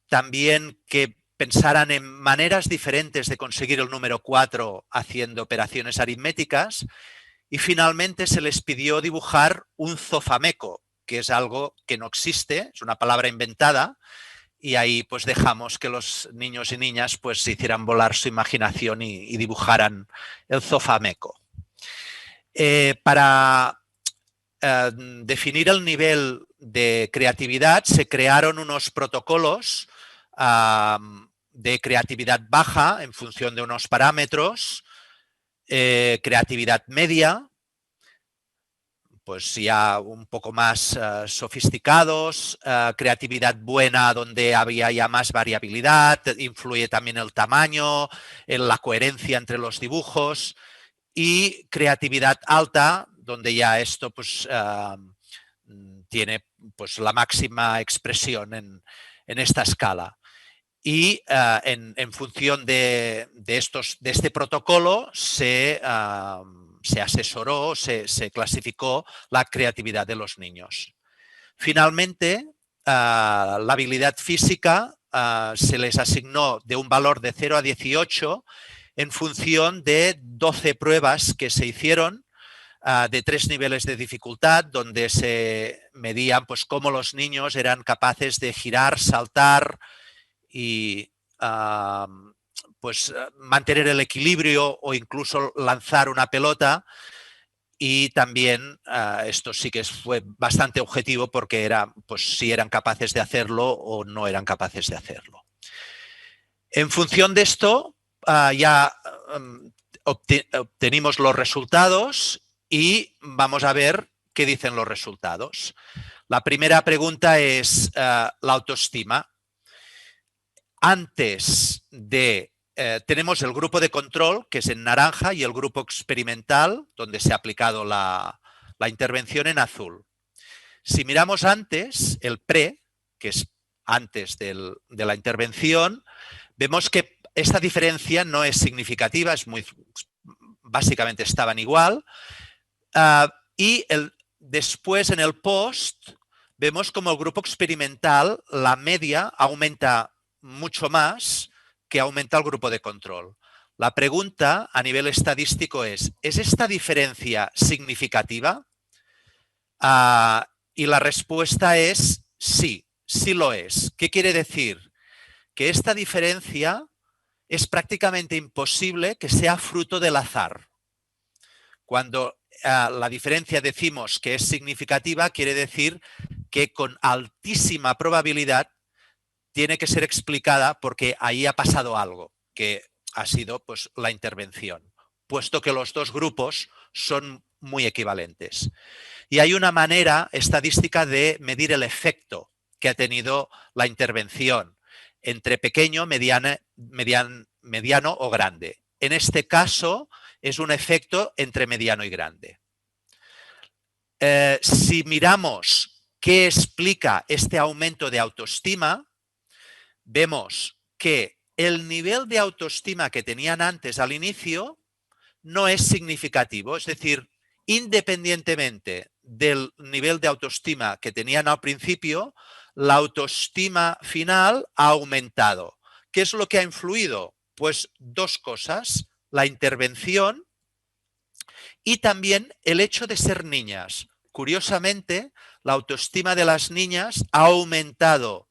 También que pensaran en maneras diferentes de conseguir el número 4 haciendo operaciones aritméticas. Y finalmente se les pidió dibujar un zofameco, que es algo que no existe, es una palabra inventada, y ahí pues dejamos que los niños y niñas pues hicieran volar su imaginación y dibujaran el zofameco. Para definir el nivel de creatividad se crearon unos protocolos de creatividad baja en función de unos parámetros, creatividad media, pues ya un poco más sofisticados, creatividad buena donde había ya más variabilidad, influye también el tamaño, en la coherencia entre los dibujos, y creatividad alta donde ya esto pues tiene pues la máxima expresión en esta escala. Y en función de este protocolo se asesoró, se clasificó la creatividad de los niños. Finalmente, la habilidad física se les asignó de un valor de 0 a 18 en función de 12 pruebas que se hicieron de 3 niveles de dificultad, donde se medían pues, cómo los niños eran capaces de girar, saltar y pues mantener el equilibrio o incluso lanzar una pelota. Y también esto sí que fue bastante objetivo porque era pues si eran capaces de hacerlo o no eran capaces de hacerlo. En función de esto ya obtenimos los resultados y vamos a ver qué dicen los resultados. La primera pregunta es la autoestima. Antes de tenemos el grupo de control, que es en naranja, y el grupo experimental, donde se ha aplicado la intervención, en azul. Si miramos antes, el pre, que es antes de la intervención, vemos que esta diferencia no es significativa, básicamente estaban igual. Y después, en el post, vemos como el grupo experimental, la media aumenta mucho más que aumenta el grupo de control. La pregunta a nivel estadístico ¿es esta diferencia significativa? Y la respuesta es sí, sí lo es. ¿Qué quiere decir? Que esta diferencia es prácticamente imposible que sea fruto del azar. Cuando la diferencia decimos que es significativa, quiere decir que con altísima probabilidad tiene que ser explicada porque ahí ha pasado algo, que ha sido pues, la intervención, puesto que los dos grupos son muy equivalentes. Y hay una manera estadística de medir el efecto que ha tenido la intervención entre pequeño, mediano o grande. En este caso es un efecto entre mediano y grande. Si miramos qué explica este aumento de autoestima, vemos que el nivel de autoestima que tenían antes al inicio no es significativo. Es decir, independientemente del nivel de autoestima que tenían al principio, la autoestima final ha aumentado. ¿Qué es lo que ha influido? Pues dos cosas, la intervención y también el hecho de ser niñas. Curiosamente, la autoestima de las niñas ha aumentado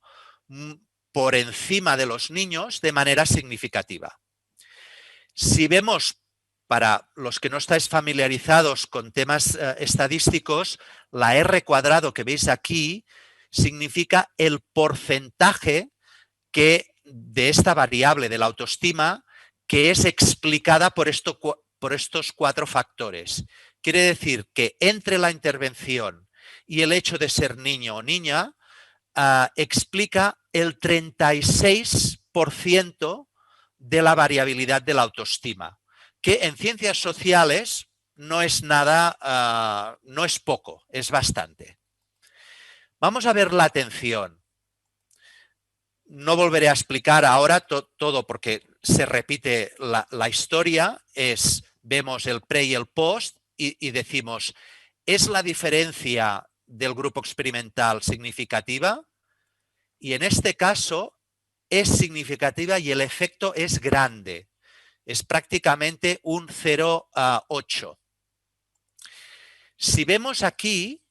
por encima de los niños de manera significativa. Si vemos, para los que no estáis familiarizados con temas estadísticos, la R cuadrado que veis aquí significa el porcentaje de esta variable de la autoestima que es explicada por estos 4 factores. Quiere decir que entre la intervención y el hecho de ser niño o niña, explica el 36% de la variabilidad de la autoestima, que en ciencias sociales no es nada, no es poco, es bastante. Vamos a ver la atención. No volveré a explicar ahora todo porque se repite la historia. Vemos el pre y el post y decimos, ¿es la diferencia del grupo experimental significativa? Y en este caso es significativa y el efecto es grande. Es prácticamente un 0,8. Si vemos aquí,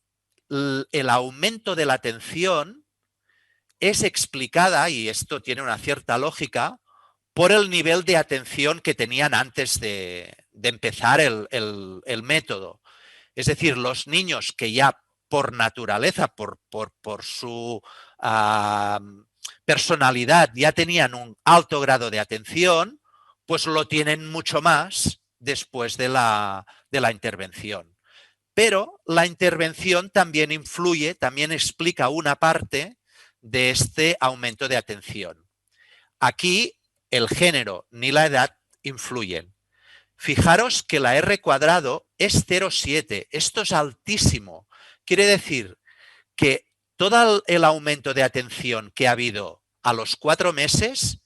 el aumento de la atención es explicada, y esto tiene una cierta lógica, por el nivel de atención que tenían antes de empezar el método. Es decir, los niños que ya por naturaleza, por su personalidad, ya tenían un alto grado de atención, pues lo tienen mucho más después de la intervención. pero la intervención también influye, también explica una parte de este aumento de atención. Aquí el género ni la edad influyen. Fijaros que la R cuadrado es 0,7. Esto es altísimo. Quiere decir que todo el aumento de atención que ha habido a los 4 meses,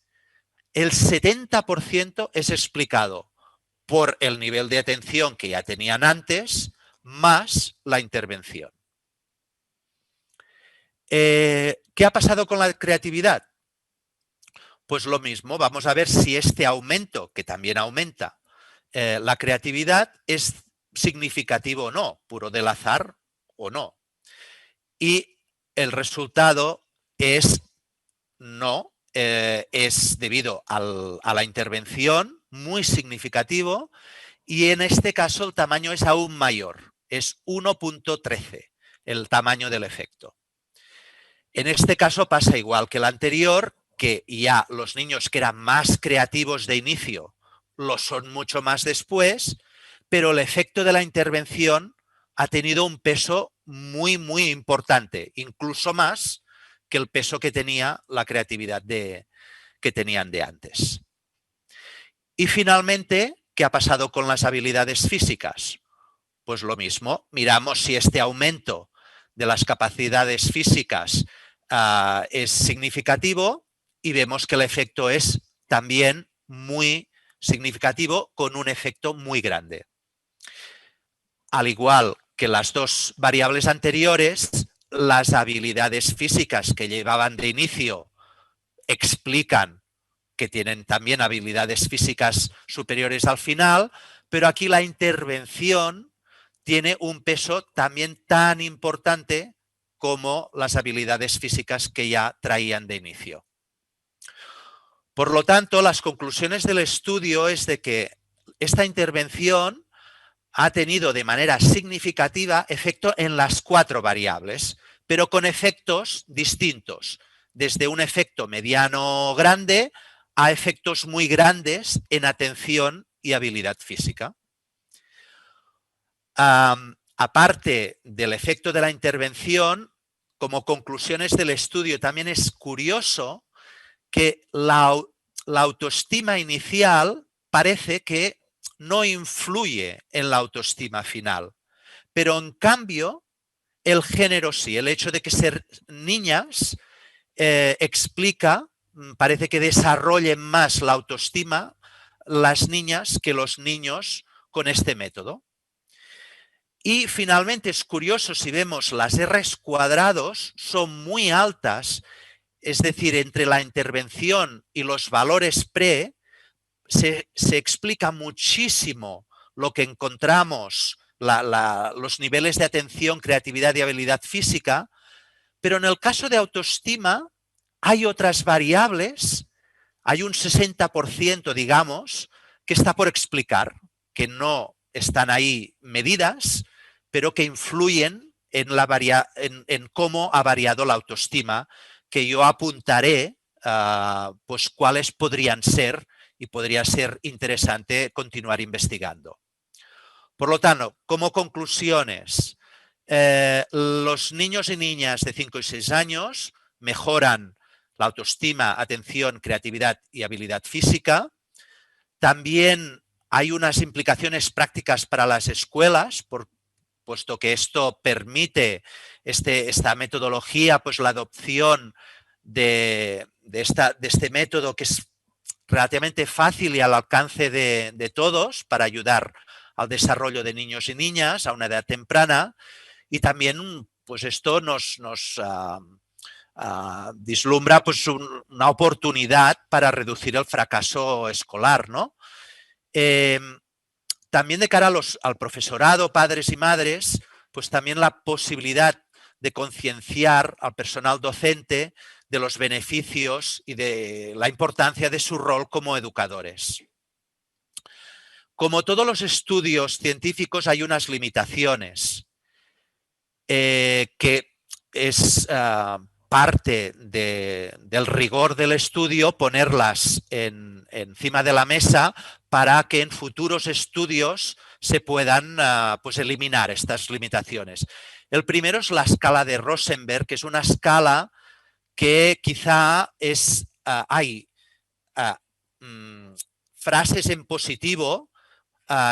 el 70% es explicado por el nivel de atención que ya tenían antes, más la intervención. ¿Qué ha pasado con la creatividad? Pues lo mismo, vamos a ver si este aumento, que también aumenta la creatividad, es significativo o no, puro del azar o no. Y el resultado es no, es debido a la intervención, muy significativo, y en este caso el tamaño es aún mayor, es 1,13 el tamaño del efecto. En este caso pasa igual que el anterior, que ya los niños que eran más creativos de inicio lo son mucho más después, pero el efecto de la intervención ha tenido un peso muy, muy importante, incluso más que el peso que tenía la creatividad que tenían de antes. Y finalmente, ¿qué ha pasado con las habilidades físicas? Pues lo mismo, miramos si este aumento de las capacidades físicas es significativo y vemos que el efecto es también muy significativo, con un efecto muy grande. Al igual que las dos variables anteriores, las habilidades físicas que llevaban de inicio explican que tienen también habilidades físicas superiores al final, pero aquí la intervención tiene un peso también tan importante como las habilidades físicas que ya traían de inicio. Por lo tanto, las conclusiones del estudio es de que esta intervención ha tenido de manera significativa efecto en las 4 variables, pero con efectos distintos, desde un efecto mediano grande a efectos muy grandes en atención y habilidad física. Aparte del efecto de la intervención, como conclusiones del estudio, también es curioso que la autoestima inicial parece que no influye en la autoestima final, pero en cambio el género sí. El hecho de que ser niñas explica, parece que desarrollen más la autoestima las niñas que los niños con este método. Y finalmente es curioso, si vemos las R's cuadrados son muy altas, es decir, entre la intervención y los valores pre se explica muchísimo lo que encontramos, los niveles de atención, creatividad y habilidad física, pero en el caso de autoestima hay otras variables, hay un 60%, digamos, que está por explicar, que no están ahí medidas, pero que influyen en cómo ha variado la autoestima, que yo apuntaré pues cuáles podrían ser, y podría ser interesante continuar investigando. Por lo tanto, como conclusiones, los niños y niñas de 5 y 6 años mejoran la autoestima, atención, creatividad y habilidad física. También hay unas implicaciones prácticas para las escuelas, puesto que esto permite, esta metodología, pues la adopción de este método que es relativamente fácil y al alcance de todos para ayudar al desarrollo de niños y niñas a una edad temprana, y también pues esto nos vislumbra pues una oportunidad para reducir el fracaso escolar, ¿no? También de cara al profesorado, padres y madres, pues también la posibilidad de concienciar al personal docente de los beneficios y de la importancia de su rol como educadores. Como todos los estudios científicos, hay unas limitaciones que es parte del rigor del estudio ponerlas encima de la mesa para que en futuros estudios se puedan pues eliminar estas limitaciones. El primero es la escala de Rosenberg, que es una escala que quizá hay frases en positivo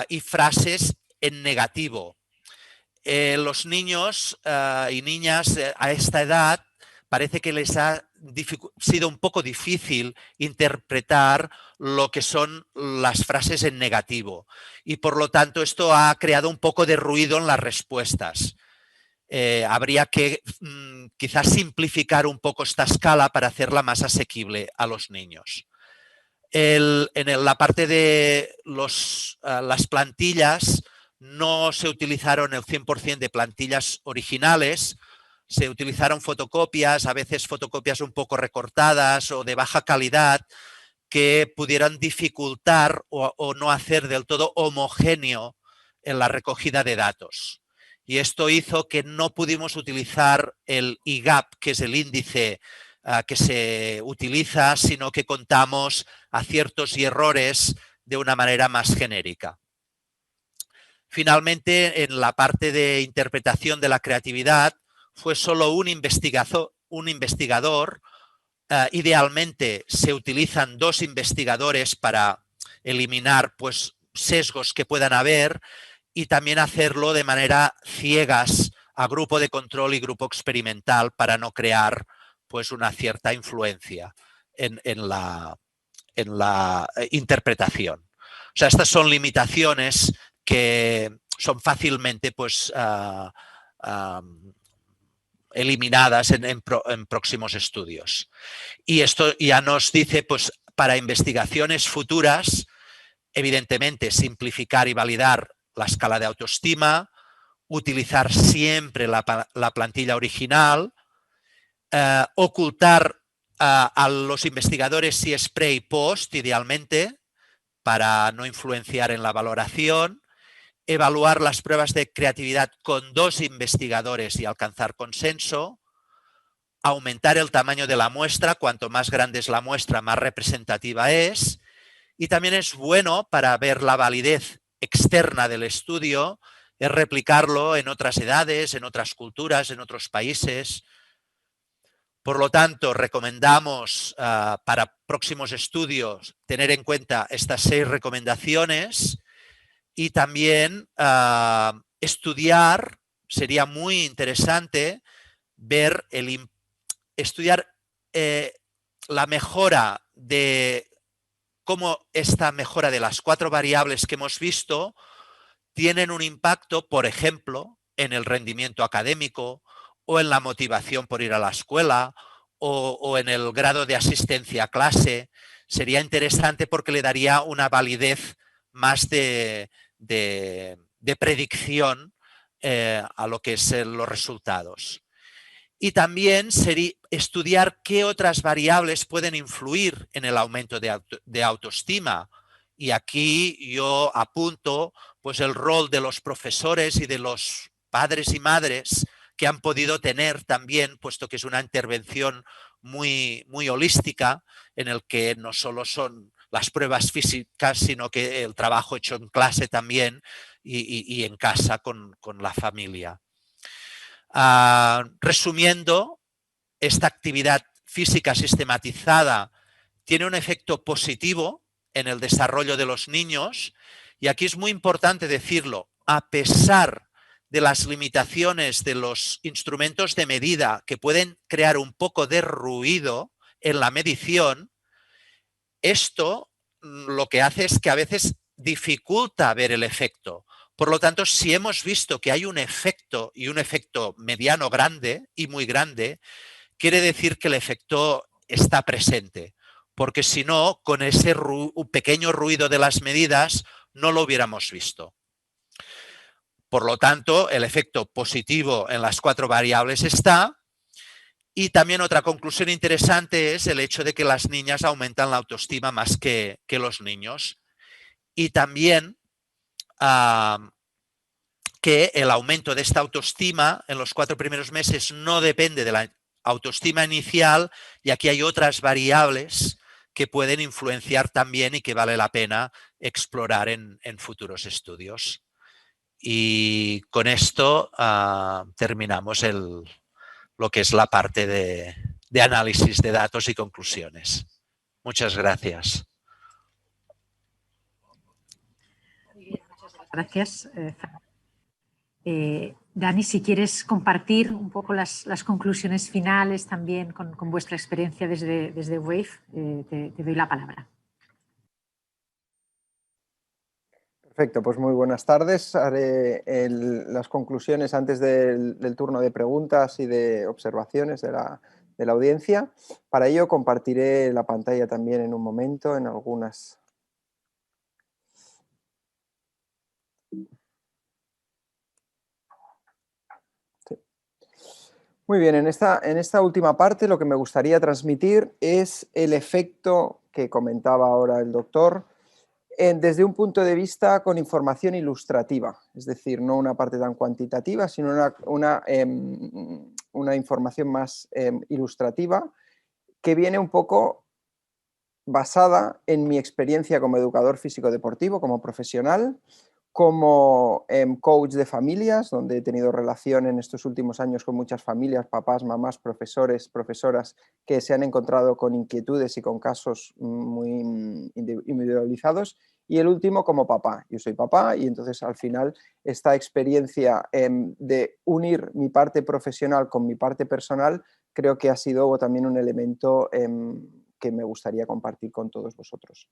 y frases en negativo. Los niños y niñas a esta edad parece que les ha sido un poco difícil interpretar lo que son las frases en negativo y por lo tanto esto ha creado un poco de ruido en las respuestas. Habría que quizás simplificar un poco esta escala para hacerla más asequible a los niños. En la parte de las plantillas no se utilizaron el 100% de plantillas originales, se utilizaron fotocopias, a veces fotocopias un poco recortadas o de baja calidad que pudieran dificultar o no hacer del todo homogéneo en la recogida de datos. Y esto hizo que no pudimos utilizar el IGAP, que es el índice que se utiliza, sino que contamos aciertos y errores de una manera más genérica. Finalmente, en la parte de interpretación de la creatividad, fue solo un investigador. Idealmente se utilizan 2 investigadores para eliminar pues, sesgos que puedan haber y también hacerlo de manera ciegas a grupo de control y grupo experimental para no crear pues, una cierta influencia en la interpretación. O sea, estas son limitaciones que son fácilmente pues, eliminadas en próximos estudios. Y esto ya nos dice, pues, para investigaciones futuras, evidentemente, simplificar y validar la escala de autoestima, utilizar siempre la plantilla original, ocultar a los investigadores si es pre y post, idealmente, para no influenciar en la valoración, evaluar las pruebas de creatividad con 2 investigadores y alcanzar consenso, aumentar el tamaño de la muestra, cuanto más grande es la muestra, más representativa es, y también es bueno para ver la validez externa del estudio, es replicarlo en otras edades, en otras culturas, en otros países. Por lo tanto, recomendamos para próximos estudios tener en cuenta estas 6 recomendaciones y también estudiar, sería muy interesante ver estudiar la mejora de cómo esta mejora de las 4 variables que hemos visto tienen un impacto, por ejemplo, en el rendimiento académico o en la motivación por ir a la escuela o en el grado de asistencia a clase. Sería interesante porque le daría una validez más de predicción a lo que son los resultados. Y también sería estudiar qué otras variables pueden influir en el aumento de autoestima. Y aquí yo apunto pues, el rol de los profesores y de los padres y madres que han podido tener también, puesto que es una intervención muy, muy holística, en el que no solo son las pruebas físicas, sino que el trabajo hecho en clase también y en casa con la familia. Resumiendo, esta actividad física sistematizada tiene un efecto positivo en el desarrollo de los niños y aquí es muy importante decirlo, a pesar de las limitaciones de los instrumentos de medida que pueden crear un poco de ruido en la medición, esto lo que hace es que a veces dificulta ver el efecto. Por lo tanto, si hemos visto que hay un efecto y un efecto mediano grande y muy grande, quiere decir que el efecto está presente. Porque si no, con ese pequeño ruido de las medidas no lo hubiéramos visto. Por lo tanto, el efecto positivo en las 4 variables está. Y también otra conclusión interesante es el hecho de que las niñas aumentan la autoestima más que los niños. Y también que el aumento de esta autoestima en los 4 primeros meses no depende de la autoestima inicial y aquí hay otras variables que pueden influenciar también y que vale la pena explorar en futuros estudios. Y con esto terminamos lo que es la parte de análisis de datos y conclusiones. Muchas gracias. Muchas gracias, Dani, si quieres compartir un poco las conclusiones finales también con vuestra experiencia desde Wave, te doy la palabra. Perfecto, pues muy buenas tardes. Haré las conclusiones antes del turno de preguntas y de observaciones de la audiencia. Para ello compartiré la pantalla también en un momento, en algunas. Sí. Muy bien, en esta última parte lo que me gustaría transmitir es el efecto que comentaba ahora el doctor, desde un punto de vista con información ilustrativa, es decir, no una parte tan cuantitativa, sino una información más ilustrativa, que viene un poco basada en mi experiencia como educador físico deportivo, como profesional, como coach de familias, donde he tenido relación en estos últimos años con muchas familias, papás, mamás, profesores, profesoras, que se han encontrado con inquietudes y con casos muy individualizados. Y el último como papá. Yo soy papá y entonces al final esta experiencia de unir mi parte profesional con mi parte personal creo que ha sido también un elemento que me gustaría compartir con todos vosotros.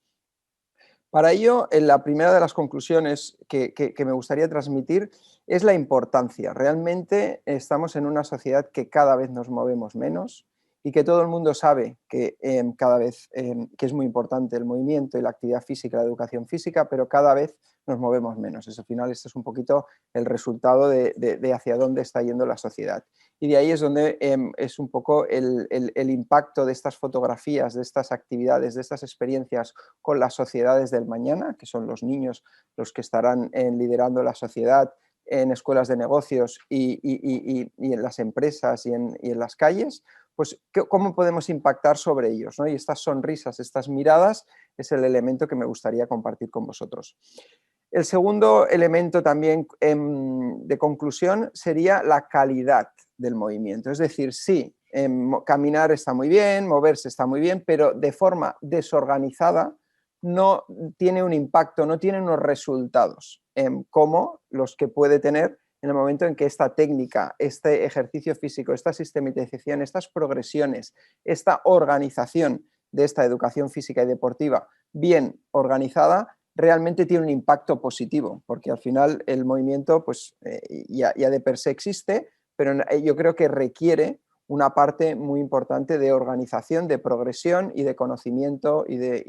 Para ello, la primera de las conclusiones que me gustaría transmitir es la importancia. Realmente estamos en una sociedad que cada vez nos movemos menos y que todo el mundo sabe que cada vez que es muy importante el movimiento y la actividad física, la educación física, pero cada vez nos movemos menos. Al final, este es un poquito el resultado de hacia dónde está yendo la sociedad. Y de ahí es donde es un poco el impacto de estas fotografías, de estas actividades, de estas experiencias con las sociedades del mañana, que son los niños los que estarán liderando la sociedad en escuelas de negocios y en las empresas y en las calles, pues cómo podemos impactar sobre ellos, ¿no? Y estas sonrisas, estas miradas es el elemento que me gustaría compartir con vosotros. El segundo elemento también de conclusión sería la calidad del movimiento. Es decir, sí, caminar está muy bien, moverse está muy bien, pero de forma desorganizada no tiene un impacto, no tiene unos resultados como los que puede tener en el momento en que esta técnica, este ejercicio físico, esta sistematización, estas progresiones, esta organización de esta educación física y deportiva bien organizada, realmente tiene un impacto positivo, porque al final el movimiento pues, ya de per se existe, pero yo creo que requiere una parte muy importante de organización, de progresión y de conocimiento y de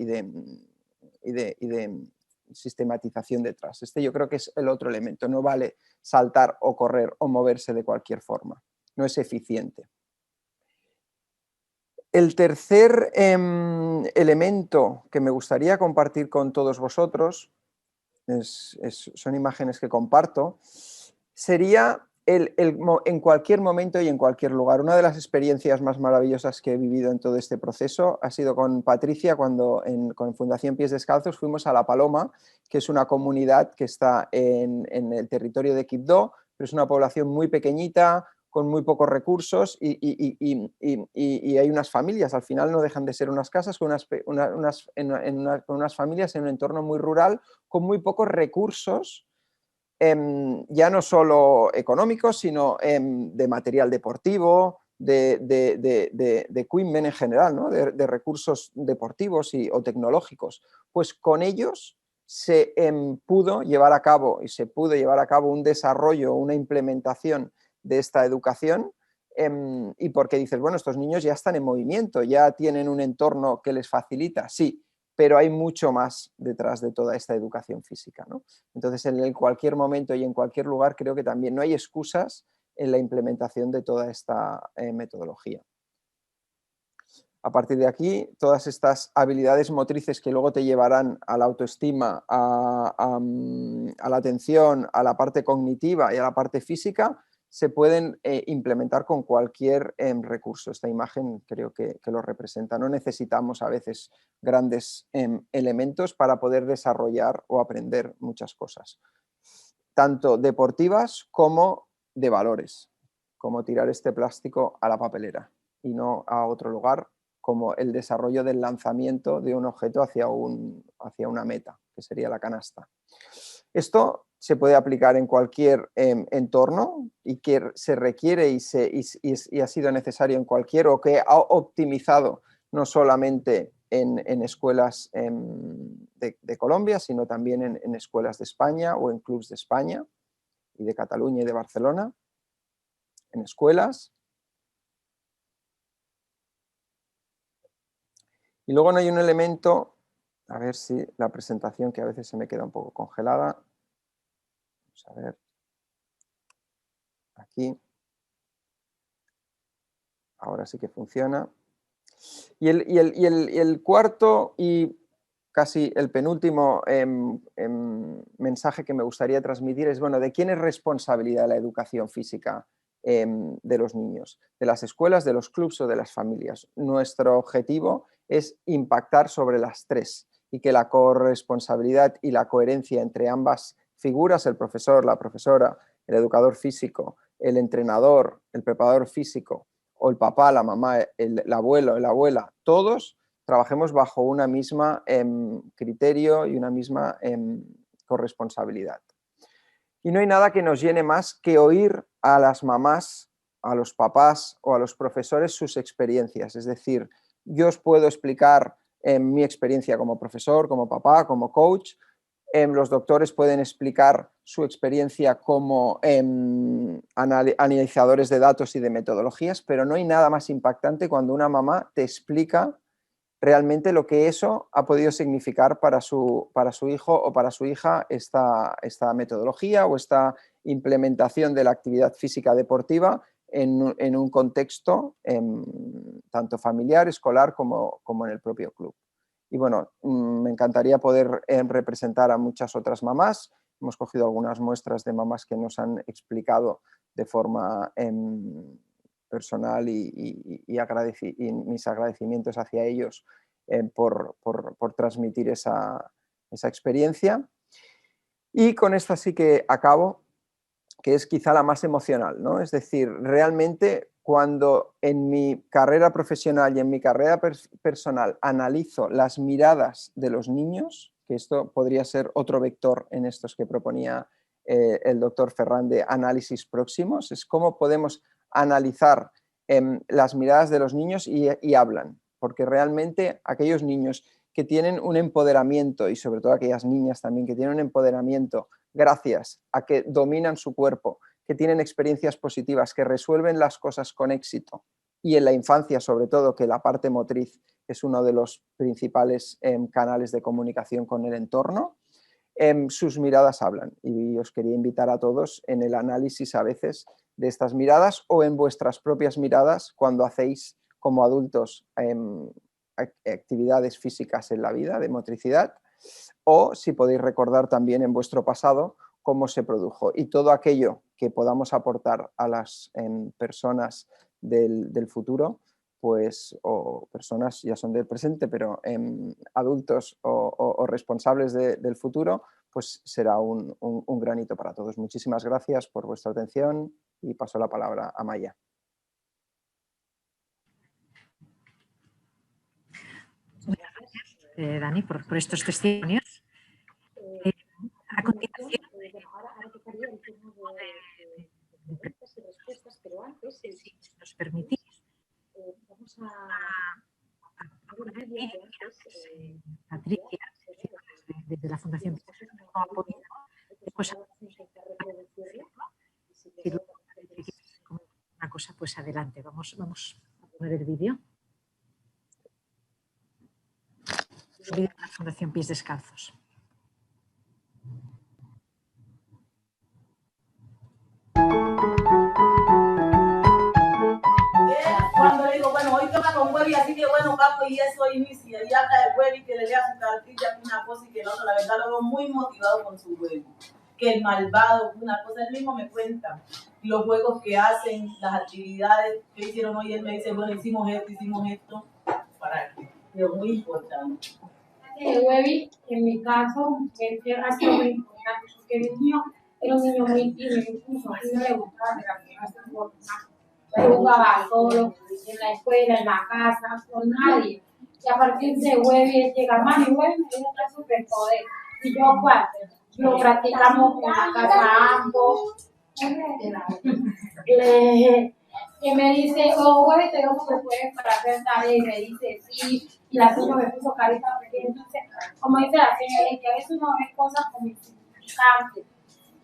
sistematización detrás. Este yo creo que es el otro elemento. No vale saltar o correr o moverse de cualquier forma. No es eficiente. El tercer elemento que me gustaría compartir con todos vosotros, son imágenes que comparto, sería en cualquier momento y en cualquier lugar. Una de las experiencias más maravillosas que he vivido en todo este proceso ha sido con Patricia, cuando con Fundación Pies Descalzos fuimos a La Paloma, que es una comunidad que está en el territorio de Quibdó, pero es una población muy pequeñita, con muy pocos recursos y hay unas familias, al final no dejan de ser unas casas con unas familias en un entorno muy rural, con muy pocos recursos, ya no solo económicos, sino de material deportivo, de equipment en general, ¿no? de recursos deportivos o tecnológicos. Pues con ellos se pudo llevar a cabo un desarrollo, una implementación de esta educación, y porque dices, bueno, estos niños ya están en movimiento, ya tienen un entorno que les facilita, sí, pero hay mucho más detrás de toda esta educación física, ¿no? Entonces, en cualquier momento y en cualquier lugar creo que también no hay excusas en la implementación de toda esta metodología. A partir de aquí, todas estas habilidades motrices que luego te llevarán a la autoestima, a la atención, a la parte cognitiva y a la parte física, se pueden implementar con cualquier recurso. Esta imagen creo que lo representa. No necesitamos a veces grandes elementos para poder desarrollar o aprender muchas cosas. tanto deportivas como de valores, como tirar este plástico a la papelera y no a otro lugar, como el desarrollo del lanzamiento de un objeto hacia una meta, que sería la canasta. Esto se puede aplicar en cualquier entorno y que se requiere y ha sido necesario en cualquier, o que ha optimizado no solamente en escuelas de Colombia, sino también en escuelas de España o en clubs de España y de Cataluña y de Barcelona, en escuelas. Y luego no hay un elemento, a ver si la presentación, que a veces se me queda un poco congelada. Vamos a ver. Aquí. Ahora sí que funciona. Y el cuarto y casi el penúltimo mensaje que me gustaría transmitir es, bueno, ¿de quién es responsabilidad la educación física de los niños? ¿De las escuelas, de los clubs o de las familias? Nuestro objetivo es impactar sobre las tres y que la corresponsabilidad y la coherencia entre ambas figuras, el profesor, la profesora, el educador físico, el entrenador, el preparador físico, o el papá, la mamá, el abuelo, la abuela, todos trabajemos bajo una misma criterio y una misma corresponsabilidad. Y no hay nada que nos llene más que oír a las mamás, a los papás o a los profesores sus experiencias. Es decir, yo os puedo explicar mi experiencia como profesor, como papá, como coach. Los doctores pueden explicar su experiencia como analizadores de datos y de metodologías, pero no hay nada más impactante cuando una mamá te explica realmente lo que eso ha podido significar para su hijo o para su hija esta metodología o esta implementación de la actividad física deportiva en un contexto tanto familiar, escolar como en el propio club. Y bueno, me encantaría poder representar a muchas otras mamás. Hemos cogido algunas muestras de mamás que nos han explicado de forma personal y mis agradecimientos hacia ellos por transmitir esa experiencia. Y con esta sí que acabo, que es quizá la más emocional, ¿no? Es decir, realmente cuando en mi carrera profesional y en mi carrera personal analizo las miradas de los niños, que esto podría ser otro vector en estos que proponía el doctor Ferran de análisis próximos, es cómo podemos analizar las miradas de los niños y hablan, porque realmente aquellos niños que tienen un empoderamiento, y sobre todo aquellas niñas también que tienen un empoderamiento gracias a que dominan su cuerpo, que tienen experiencias positivas, que resuelven las cosas con éxito, y en la infancia sobre todo que la parte motriz es uno de los principales canales de comunicación con el entorno, sus miradas hablan. Y os quería invitar a todos en el análisis a veces de estas miradas o en vuestras propias miradas cuando hacéis como adultos actividades físicas en la vida de motricidad, o si podéis recordar también en vuestro pasado cómo se produjo, y todo aquello que podamos aportar a las personas del futuro, pues, o personas ya son del presente, pero adultos o responsables del futuro, pues será un granito para todos. Muchísimas gracias por vuestra atención y paso la palabra a Maya. Muchas gracias, Dani, por estos testimonios. A continuación, ahora tocaría el turno de preguntas y respuestas, pero antes, si nos permitís, vamos a ver un vídeo que antes Patricia, desde la Fundación ha podido, pues, una cosa, pues adelante, vamos a poner el vídeo. El vídeo de la Fundación Pies Descalzos. Cuando le digo, bueno, hoy toca con Webby, así que bueno, Paco, y eso inicia, y habla de Webby, que le lea su cartilla, una cosa y que la otra, la verdad lo veo muy motivado con su juego. Que el malvado, una cosa, él mismo me cuenta los juegos que hacen, las actividades que hicieron hoy, él me dice, bueno, hicimos esto, para que, es muy importante. Webby, en mi caso, ha sido muy importante, porque el niño Era un niño muy tímido, incluso a mí no le gustaba relacionarse con más. Yo jugaba solo, en la escuela, en la casa, con nadie. Y a partir de Webby llega mami, Webby me dio otro superpoder. Y yo, ¿cuál? Lo practicamos en la casa ambos. Y me dice, oh, Webby, te doy superpoder para hacer tarea. Y me dice, sí. Y la señora me puso carita pequeña. Entonces, como dice la señora, es que a veces uno ve cosas como insignificantes.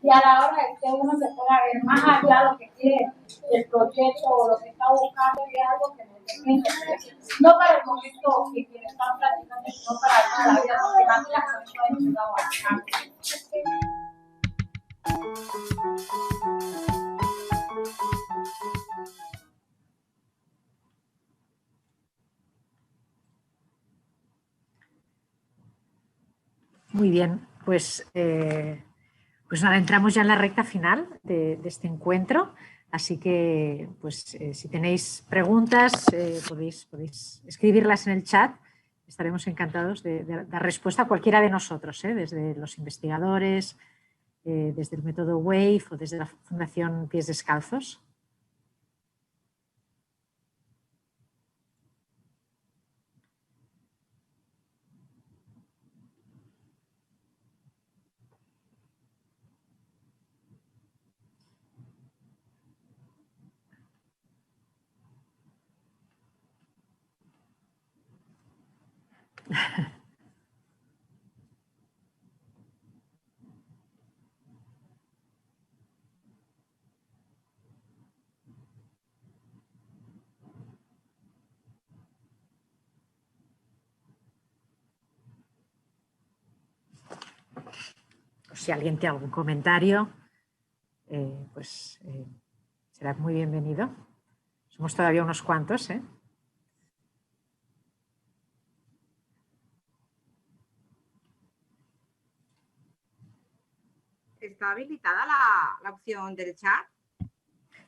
Y a la hora de que uno se pueda ver más allá de lo que quiere el proyecto o lo que está buscando, es algo que necesita. No para el momento que están practicando, sino para toda la vida, porque a mí las cosas me han ayudado bastante. Muy bien, pues nada, entramos ya en la recta final de este encuentro, así que pues si tenéis preguntas podéis escribirlas en el chat, estaremos encantados de dar respuesta a cualquiera de nosotros, desde los investigadores, desde el método WAVE o desde la Fundación Pies Descalzos. Si alguien tiene algún comentario, pues será muy bienvenido. Somos todavía unos cuantos, ¿eh? ¿Está habilitada la opción del chat?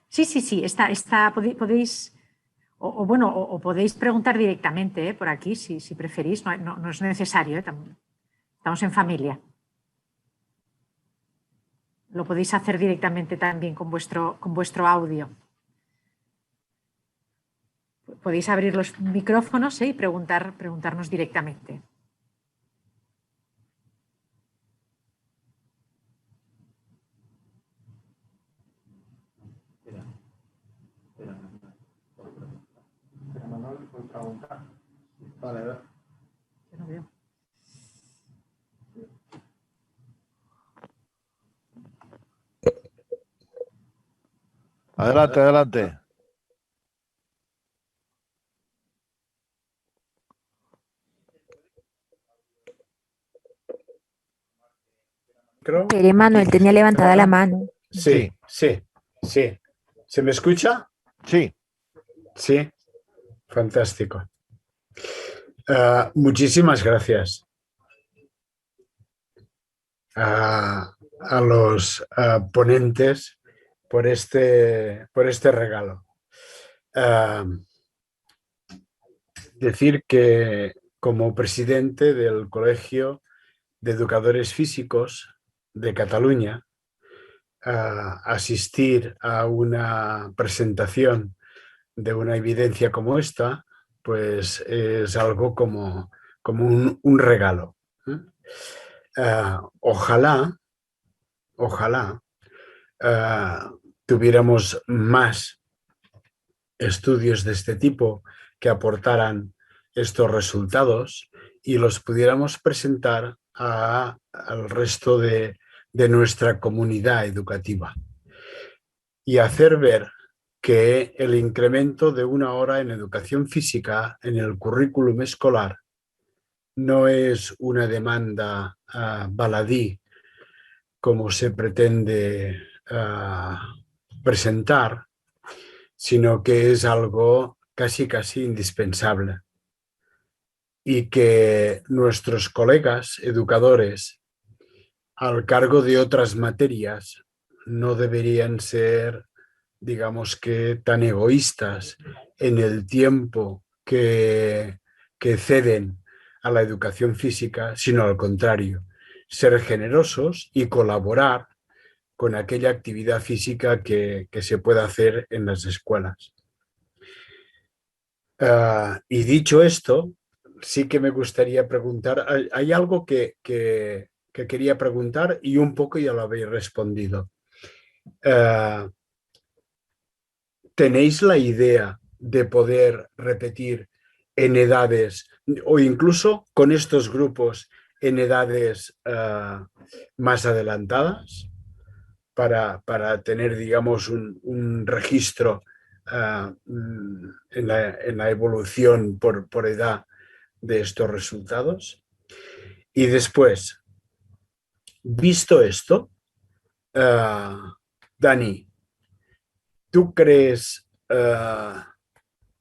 Sí, está, podéis, o podéis preguntar directamente por aquí, si preferís, no es necesario, estamos en familia. Lo podéis hacer directamente también con vuestro audio. Podéis abrir los micrófonos y preguntarnos directamente. Vale, Yo no veo. Adelante, adelante. Pere Manuel tenía levantada la mano. Sí. ¿Se me escucha? Sí. Sí, fantástico. Muchísimas gracias a los ponentes por este regalo. Decir que como presidente del Colegio de Educadores Físicos de Cataluña, asistir a una presentación de una evidencia como esta, pues es algo como un regalo. Ojalá tuviéramos más estudios de este tipo que aportaran estos resultados y los pudiéramos presentar al resto de nuestra comunidad educativa y hacer ver que el incremento de 1 hora en educación física en el currículum escolar no es una demanda baladí como se pretende presentar, sino que es algo casi indispensable y que nuestros colegas educadores al cargo de otras materias no deberían ser, digamos que, tan egoístas en el tiempo que ceden a la educación física, sino al contrario, ser generosos y colaborar con aquella actividad física que se pueda hacer en las escuelas. Y dicho esto, sí que me gustaría preguntar, hay algo que quería preguntar y un poco ya lo habéis respondido. ¿Tenéis la idea de poder repetir en edades o incluso con estos grupos en edades más adelantadas para tener, digamos, un registro en la evolución por edad de estos resultados? Y después, visto esto, Dani, ¿tú crees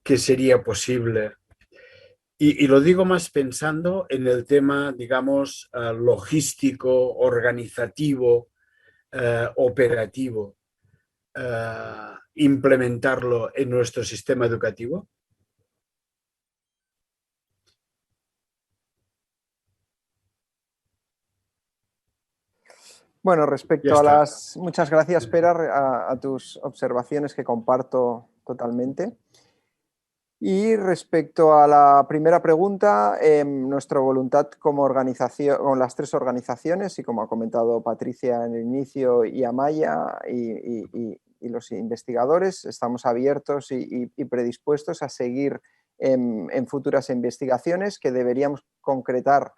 que sería posible? Y lo digo más pensando en el tema, digamos, logístico, organizativo, operativo, implementarlo en nuestro sistema educativo. Bueno, respecto a las... Muchas gracias, Pere, a tus observaciones que comparto totalmente. Y respecto a la primera pregunta, nuestra voluntad como organización, con las tres organizaciones, y como ha comentado Patricia en el inicio, y Amaya y los investigadores, estamos abiertos y predispuestos a seguir en futuras investigaciones que deberíamos concretar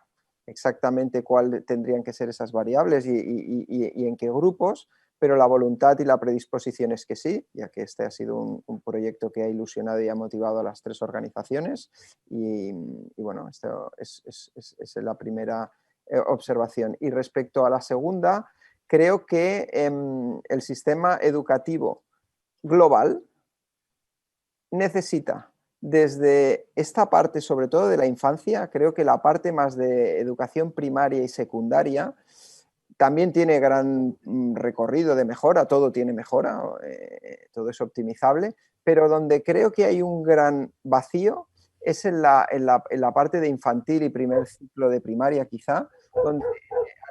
exactamente cuáles tendrían que ser esas variables y en qué grupos, pero la voluntad y la predisposición es que sí, ya que este ha sido un proyecto que ha ilusionado y ha motivado a las tres organizaciones y bueno, esto es la primera observación. Y respecto a la segunda, creo que el sistema educativo global necesita desde esta parte, sobre todo de la infancia, creo que la parte más de educación primaria y secundaria también tiene gran recorrido de mejora, todo tiene mejora, todo es optimizable, pero donde creo que hay un gran vacío es en la parte de infantil y primer ciclo de primaria quizá, donde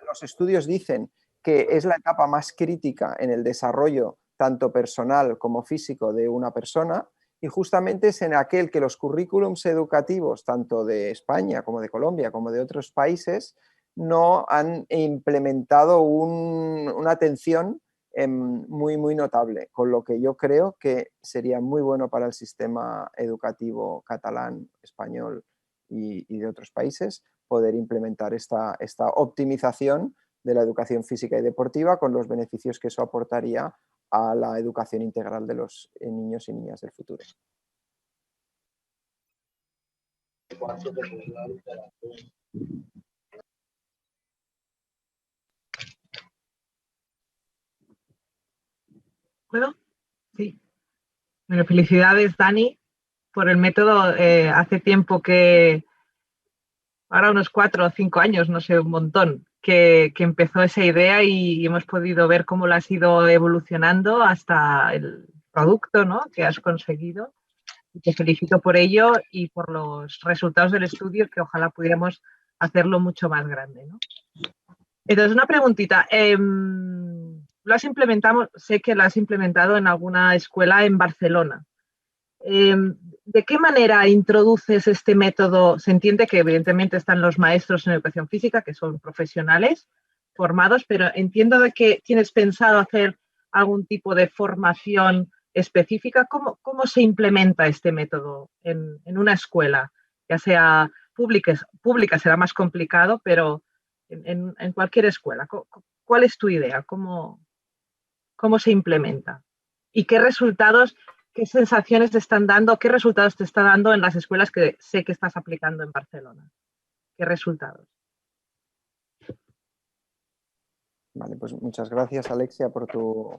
los estudios dicen que es la etapa más crítica en el desarrollo tanto personal como físico de una persona, y justamente es en aquel que los currículums educativos, tanto de España como de Colombia como de otros países, no han implementado una atención muy, muy notable, con lo que yo creo que sería muy bueno para el sistema educativo catalán, español y de otros países poder implementar esta optimización de la educación física y deportiva con los beneficios que eso aportaría a la educación integral de los niños y niñas del futuro. ¿Puedo? Sí. Bueno, felicidades, Dani, por el método. Hace tiempo que, ahora unos 4 o 5 años, no sé, un montón, que empezó esa idea y hemos podido ver cómo la has ido evolucionando hasta el producto, ¿no?, que has conseguido. Y te felicito por ello y por los resultados del estudio, que ojalá pudiéramos hacerlo mucho más grande, ¿no? Entonces, una preguntita. Lo has implementado, sé que lo has implementado en alguna escuela en Barcelona. ¿De qué manera introduces este método? Se entiende que evidentemente están los maestros en educación física, que son profesionales formados, pero entiendo de que tienes pensado hacer algún tipo de formación específica. ¿Cómo se implementa este método en una escuela? Ya sea pública será más complicado, pero en cualquier escuela. ¿Cuál es tu idea? ¿Cómo se implementa? ¿Y qué resultados, qué sensaciones te están dando, qué resultados te está dando en las escuelas que sé que estás aplicando en Barcelona? ¿Qué resultados? Vale, pues muchas gracias, Alexia, por tus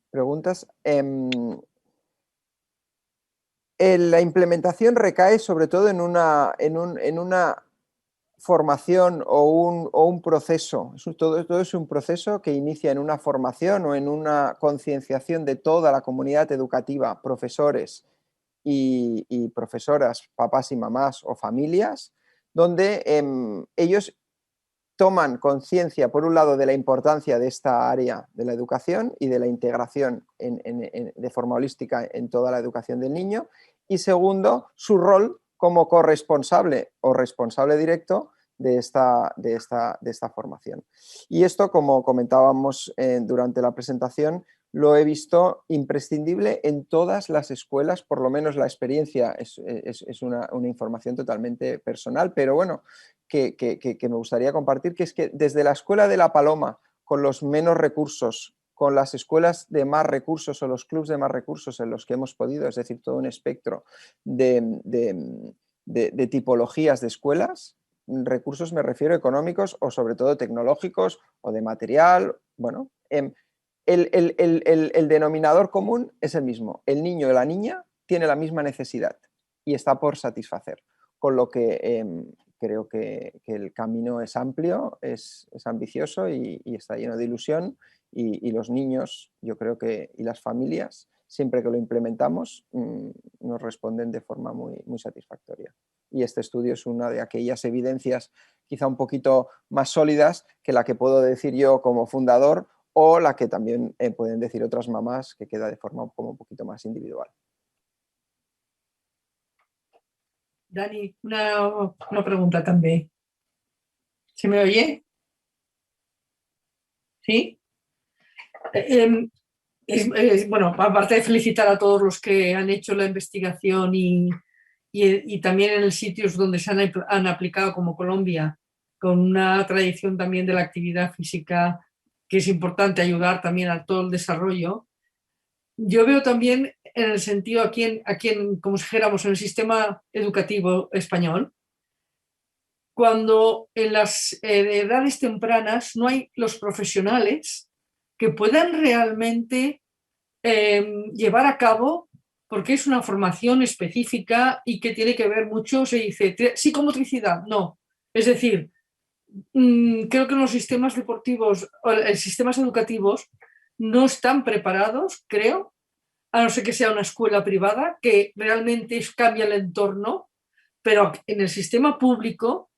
preguntas. La implementación recae sobre todo en una formación o un proceso. Todo es un proceso que inicia en una formación o en una concienciación de toda la comunidad educativa, profesores y profesoras, papás y mamás o familias, donde ellos toman conciencia, por un lado, de la importancia de esta área de la educación y de la integración de forma holística en toda la educación del niño, y segundo, su rol como corresponsable o responsable directo de esta formación. Y esto, como comentábamos durante la presentación, lo he visto imprescindible en todas las escuelas, por lo menos la experiencia es una información totalmente personal, pero bueno, que me gustaría compartir, que es que desde la escuela de La Paloma, con los menos recursos, con las escuelas de más recursos o los clubs de más recursos en los que hemos podido, es decir, todo un espectro de tipologías de escuelas, recursos me refiero económicos o sobre todo tecnológicos o de material, bueno, el denominador común es el mismo. El niño o la niña tiene la misma necesidad y está por satisfacer. Con lo que creo que el camino es amplio, es ambicioso y está lleno de ilusión. Y los niños, yo creo que, y las familias, siempre que lo implementamos, nos responden de forma muy, muy satisfactoria. Y este estudio es una de aquellas evidencias quizá un poquito más sólidas que la que puedo decir yo como fundador, o la que también pueden decir otras mamás, que queda de forma como un poquito más individual. Dani, una pregunta también. ¿Se me oye? ¿Sí? Bueno, aparte de felicitar a todos los que han hecho la investigación y también en sitios donde se han aplicado, como Colombia, con una tradición también de la actividad física, que es importante ayudar también a todo el desarrollo. Yo veo también en el sentido aquí en como si dijéramos, en el sistema educativo español, cuando en las edades tempranas no hay los profesionales que puedan realmente llevar a cabo, porque es una formación específica y que tiene que ver mucho, se dice, psicomotricidad, no. Es decir, creo que los sistemas deportivos, sistemas educativos no están preparados, creo, a no ser que sea una escuela privada, que realmente cambia el entorno, pero en el sistema público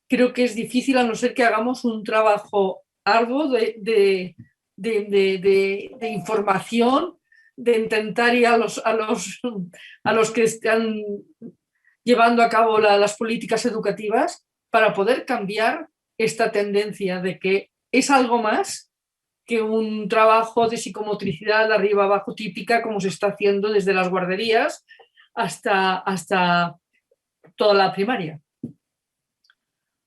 creo que es difícil, a no ser que hagamos un trabajo arduo de información, de intentar ir a los que están llevando a cabo las políticas educativas para poder cambiar esta tendencia de que es algo más que un trabajo de psicomotricidad de arriba abajo típica, como se está haciendo desde las guarderías hasta toda la primaria.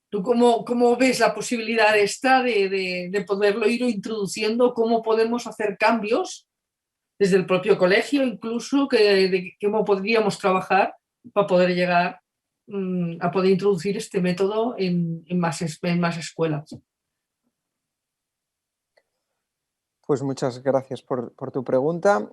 ¿Tú cómo ves la posibilidad esta de poderlo ir introduciendo? ¿Cómo podemos hacer cambios desde el propio colegio incluso? ¿Cómo podríamos trabajar para poder llegar a poder introducir este método en más escuelas? Pues muchas gracias por tu pregunta.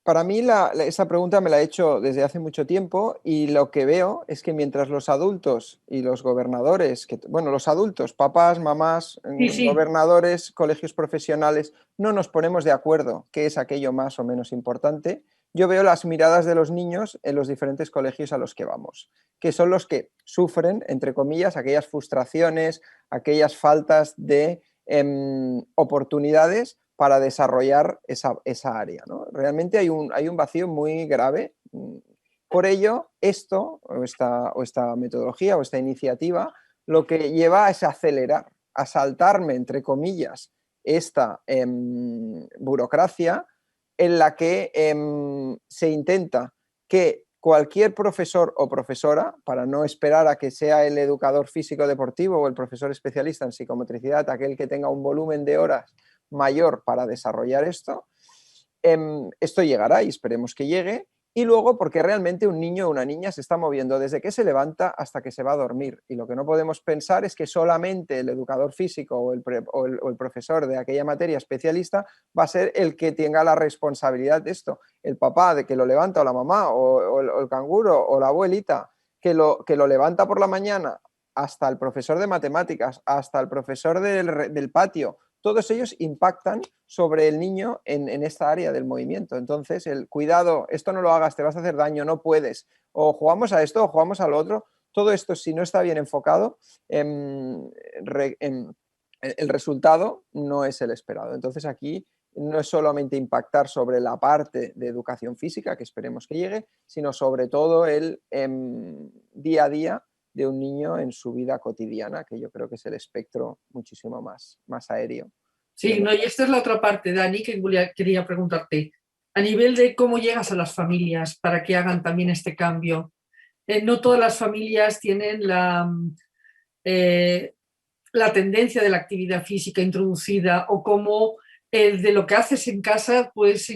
Para mí esa pregunta me la he hecho desde hace mucho tiempo y lo que veo es que mientras los adultos y los gobernadores, los adultos, papás, mamás, sí. Gobernadores, colegios profesionales, no nos ponemos de acuerdo qué es aquello más o menos importante, yo veo las miradas de los niños en los diferentes colegios a los que vamos, que son los que sufren, entre comillas, aquellas frustraciones, aquellas faltas de oportunidades para desarrollar esa área, ¿no? Realmente hay un vacío muy grave. Por ello, esto, o esta metodología o esta iniciativa, lo que lleva es acelerar, a saltarme, entre comillas, esta burocracia en la que se intenta que cualquier profesor o profesora, para no esperar a que sea el educador físico deportivo o el profesor especialista en psicomotricidad, aquel que tenga un volumen de horas mayor para desarrollar esto, esto llegará y esperemos que llegue. Y luego porque realmente un niño o una niña se está moviendo desde que se levanta hasta que se va a dormir. Y lo que no podemos pensar es que solamente el educador físico o el profesor de aquella materia especialista va a ser el que tenga la responsabilidad de esto. El papá de que lo levanta, o la mamá, o el canguro, o la abuelita, que lo levanta por la mañana, hasta el profesor de matemáticas, hasta el profesor del patio. Todos ellos impactan sobre el niño en esta área del movimiento. Entonces, el cuidado, esto no lo hagas, te vas a hacer daño, no puedes, o jugamos a esto o jugamos a lo otro, todo esto, si no está bien enfocado, el resultado no es el esperado. Entonces aquí no es solamente impactar sobre la parte de educación física, que esperemos que llegue, sino sobre todo el día a día de un niño en su vida cotidiana, que yo creo que es el espectro muchísimo más aéreo. Sí, no, y esta es la otra parte, Dani, que quería preguntarte. A nivel de cómo llegas a las familias para que hagan también este cambio. No todas las familias tienen la tendencia de la actividad física introducida o cómo de lo que haces en casa puedes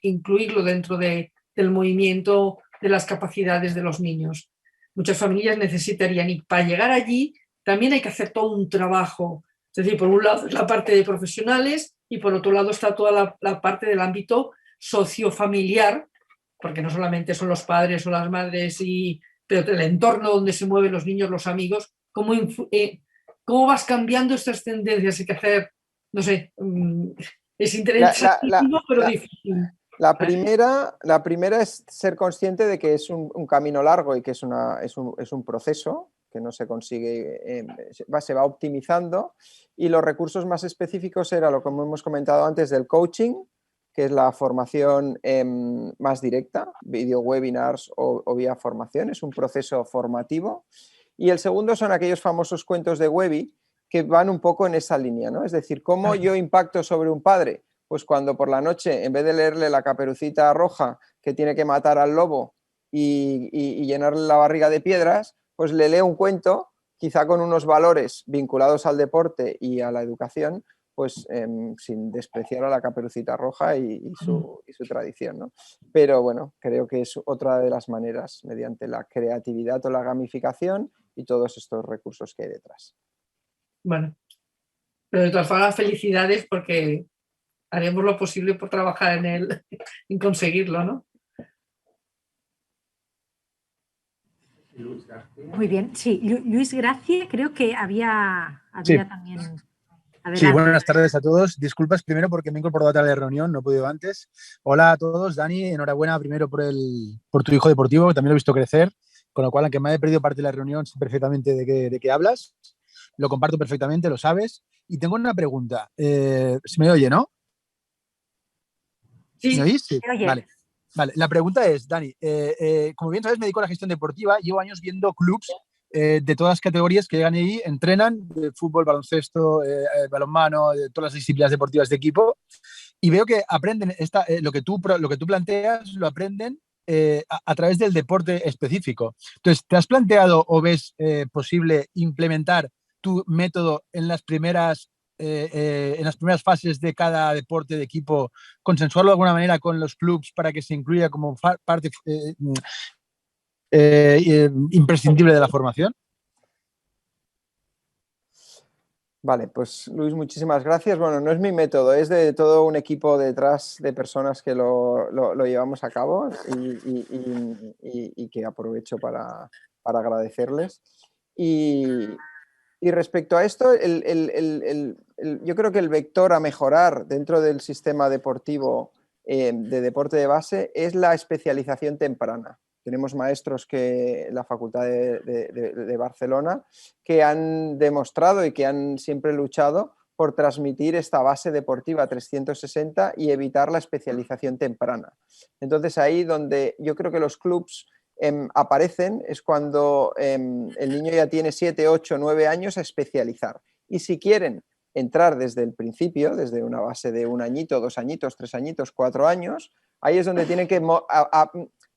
incluirlo dentro del movimiento de las capacidades de los niños. Muchas familias necesitarían, y para llegar allí también hay que hacer todo un trabajo. Es decir, por un lado es la parte de profesionales y por otro lado está toda la parte del ámbito sociofamiliar, porque no solamente son los padres o las madres, pero el entorno donde se mueven los niños, los amigos, cómo vas cambiando estas tendencias. Hay que hacer, no sé, es interesantísimo, pero difícil. La primera es ser consciente de que es un camino largo y que es un proceso que no se consigue, se va optimizando, y los recursos más específicos era lo que hemos comentado antes del coaching, que es la formación más directa, video webinars o vía formación, es un proceso formativo. Y el segundo son aquellos famosos cuentos de Webby que van un poco en esa línea, ¿no? Es decir, ¿cómo yo impacto sobre un padre? Pues cuando por la noche, en vez de leerle la Caperucita Roja que tiene que matar al lobo y llenarle la barriga de piedras, pues le leo un cuento, quizá con unos valores vinculados al deporte y a la educación, pues sin despreciar a la Caperucita Roja y su tradición, ¿no? Pero bueno, creo que es otra de las maneras, mediante la creatividad o la gamificación y todos estos recursos que hay detrás. Bueno, pero de todas formas, felicidades, porque haremos lo posible por trabajar en conseguirlo, ¿no? Muy bien, sí, Luis Gracie, creo que había Sí. también... Adelante. Sí, buenas tardes a todos. Disculpas primero porque me he incorporado a la reunión, no he podido antes. Hola a todos, Dani, enhorabuena primero por tu hijo deportivo, que también lo he visto crecer, con lo cual, aunque me haya perdido parte de la reunión, sé perfectamente de qué hablas, lo comparto perfectamente, lo sabes. Y tengo una pregunta, ¿se me oye, no? Sí. ¿Me oís? Sí. Se oye. Vale, la pregunta es, Dani, como bien sabes, me dedico a la gestión deportiva, llevo años viendo clubs de todas las categorías que llegan ahí, entrenan de fútbol, baloncesto, balonmano, de todas las disciplinas deportivas de equipo, y veo que aprenden lo que tú planteas, lo aprenden a través del deporte específico. Entonces, ¿te has planteado o ves posible implementar tu método en las primeras fases de cada deporte de equipo, consensuarlo de alguna manera con los clubs para que se incluya como parte imprescindible de la formación? Vale, pues Luis, muchísimas gracias. Bueno, no es mi método, es de todo un equipo detrás de personas que lo llevamos a cabo y que aprovecho para agradecerles. Y respecto a esto, yo creo que el vector a mejorar dentro del sistema deportivo de deporte de base es la especialización temprana. Tenemos maestros que la Facultad de Barcelona que han demostrado y que han siempre luchado por transmitir esta base deportiva 360 y evitar la especialización temprana. Entonces ahí donde yo creo que los clubs aparecen es cuando el niño ya tiene 7, 8, 9 años a especializar. Y si quieren entrar desde el principio, desde una base de 1 añito, 2 añitos, 3 añitos, 4 años, ahí es donde tienen que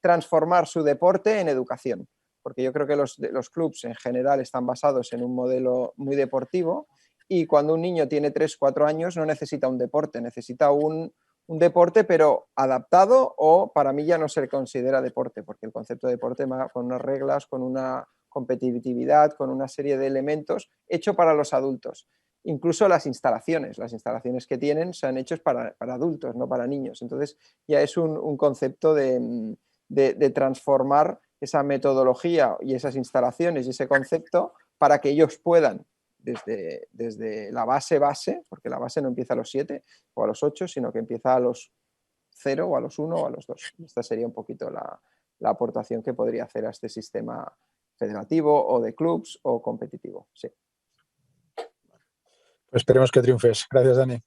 transformar su deporte en educación. Porque yo creo que los clubs en general están basados en un modelo muy deportivo y cuando un niño tiene 3, 4 años no necesita un deporte, necesita un deporte pero adaptado, o para mí ya no se le considera deporte, porque el concepto de deporte va con unas reglas, con una competitividad, con una serie de elementos hecho para los adultos. Incluso las instalaciones que tienen son hechos para adultos, no para niños. Entonces ya es un concepto de transformar esa metodología y esas instalaciones y ese concepto para que ellos puedan desde la base, porque la base no empieza a los 7 o a los 8, sino que empieza a los 0 o a los 1 o a los 2. Esta sería un poquito la aportación que podría hacer a este sistema federativo o de clubs o competitivo. Sí. Pues esperemos que triunfes. Gracias, Dani.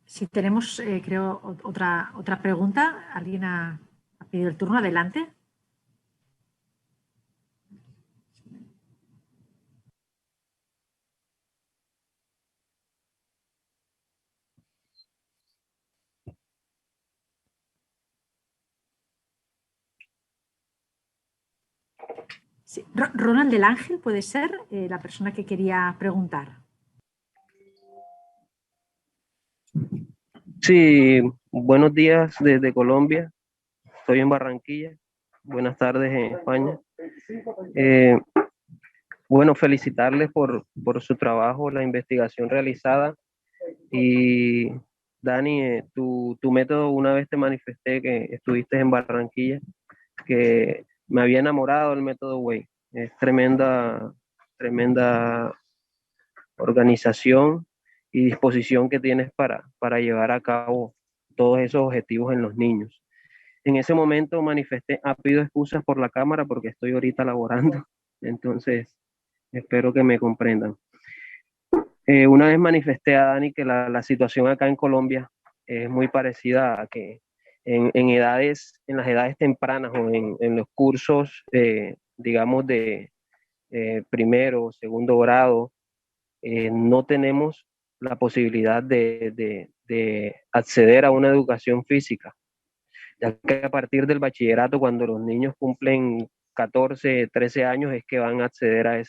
Si tenemos, creo, otra pregunta. ¿Alguien ha pedido el turno? Adelante. Sí. Ronald del Ángel puede ser la persona que quería preguntar. Sí, buenos días desde Colombia. Estoy en Barranquilla. Buenas tardes en España. Bueno, felicitarles por su trabajo, la investigación realizada. Y Dani, tu método, una vez te manifesté que estuviste en Barranquilla, que me había enamorado del método Way. Es tremenda organización y disposición que tienes para llevar a cabo todos esos objetivos en los niños. En ese momento manifesté, pido excusas por la cámara porque estoy ahorita laborando, entonces espero que me comprendan. Una vez manifesté a Dani que la situación acá en Colombia es muy parecida a que en las edades tempranas o en los cursos, digamos, de primero o segundo grado, no tenemos la posibilidad de acceder a una educación física, ya que a partir del bachillerato, cuando los niños cumplen 14, 13 años, es que van a acceder a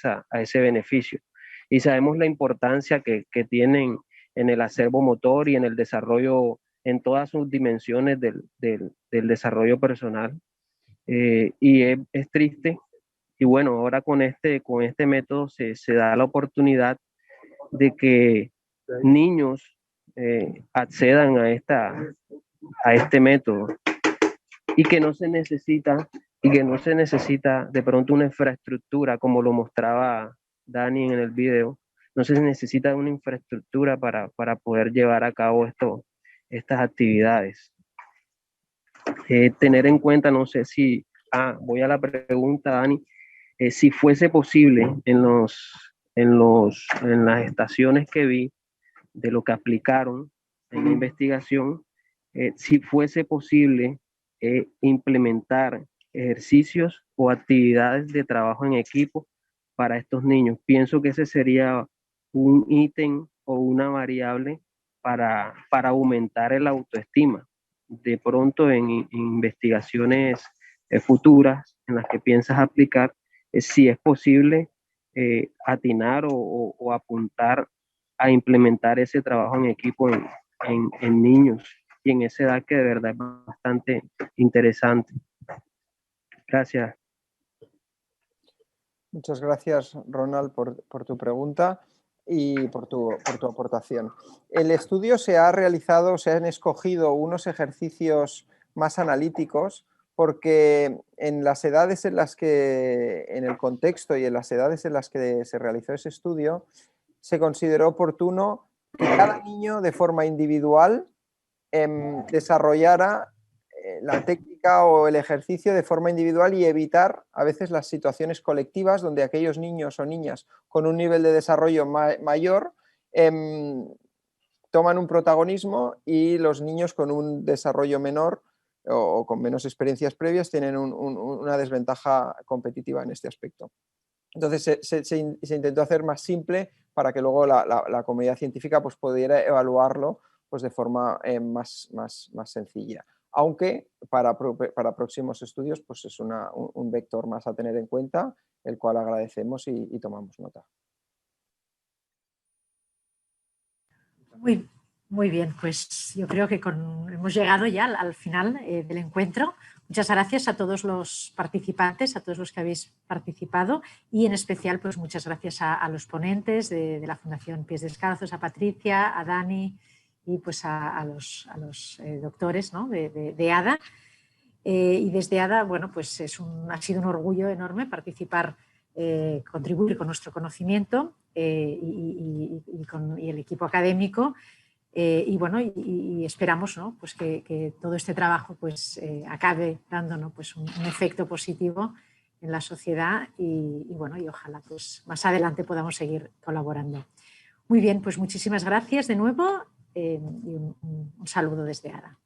ese beneficio. Y sabemos la importancia que tienen en el acervo motor y en el desarrollo, en todas sus dimensiones del desarrollo personal. Y es triste. Y bueno, ahora con este método se da la oportunidad de que niños accedan a este método y que no se necesita de pronto una infraestructura como lo mostraba Dani en el video. No se necesita una infraestructura para poder llevar a cabo estas actividades. Tener en cuenta, no sé si, voy a la pregunta, Dani, si fuese posible en las estaciones que vi de lo que aplicaron en la investigación, si fuese posible implementar ejercicios o actividades de trabajo en equipo para estos niños. Pienso que ese sería un ítem o una variable para aumentar el autoestima. De pronto en investigaciones futuras en las que piensas aplicar, si es posible atinar o apuntar a implementar ese trabajo en equipo en niños y en esa edad que de verdad es bastante interesante. Gracias. Muchas gracias, Ronald, por tu pregunta y por tu aportación. El estudio se han escogido unos ejercicios más analíticos porque en las edades en el contexto y en las edades en las que se realizó ese estudio, se consideró oportuno que cada niño de forma individual desarrollara la técnica o el ejercicio de forma individual y evitar a veces las situaciones colectivas donde aquellos niños o niñas con un nivel de desarrollo mayor toman un protagonismo y los niños con un desarrollo menor o con menos experiencias previas tienen una desventaja competitiva en este aspecto. Entonces se intentó hacer más simple para que luego la comunidad científica pues, pudiera evaluarlo pues, de forma más sencilla. Aunque para próximos estudios pues, es un vector más a tener en cuenta, el cual agradecemos y tomamos nota. Muy bien, pues yo creo que hemos llegado ya al final del encuentro. Muchas gracias a todos los participantes, a todos los que habéis participado y en especial pues muchas gracias a los ponentes de la Fundación Pies Descalzos, a Patricia, a Dani y pues a los doctores, ¿no? de ADA. Y desde ADA, bueno, pues ha sido un orgullo enorme participar, contribuir con nuestro conocimiento y el equipo académico Y bueno, y esperamos, ¿no? Pues que todo este trabajo pues, acabe dando, ¿no? Pues un efecto positivo en la sociedad y bueno, y ojalá pues, más adelante podamos seguir colaborando. Muy bien, pues muchísimas gracias de nuevo y un saludo desde ADA.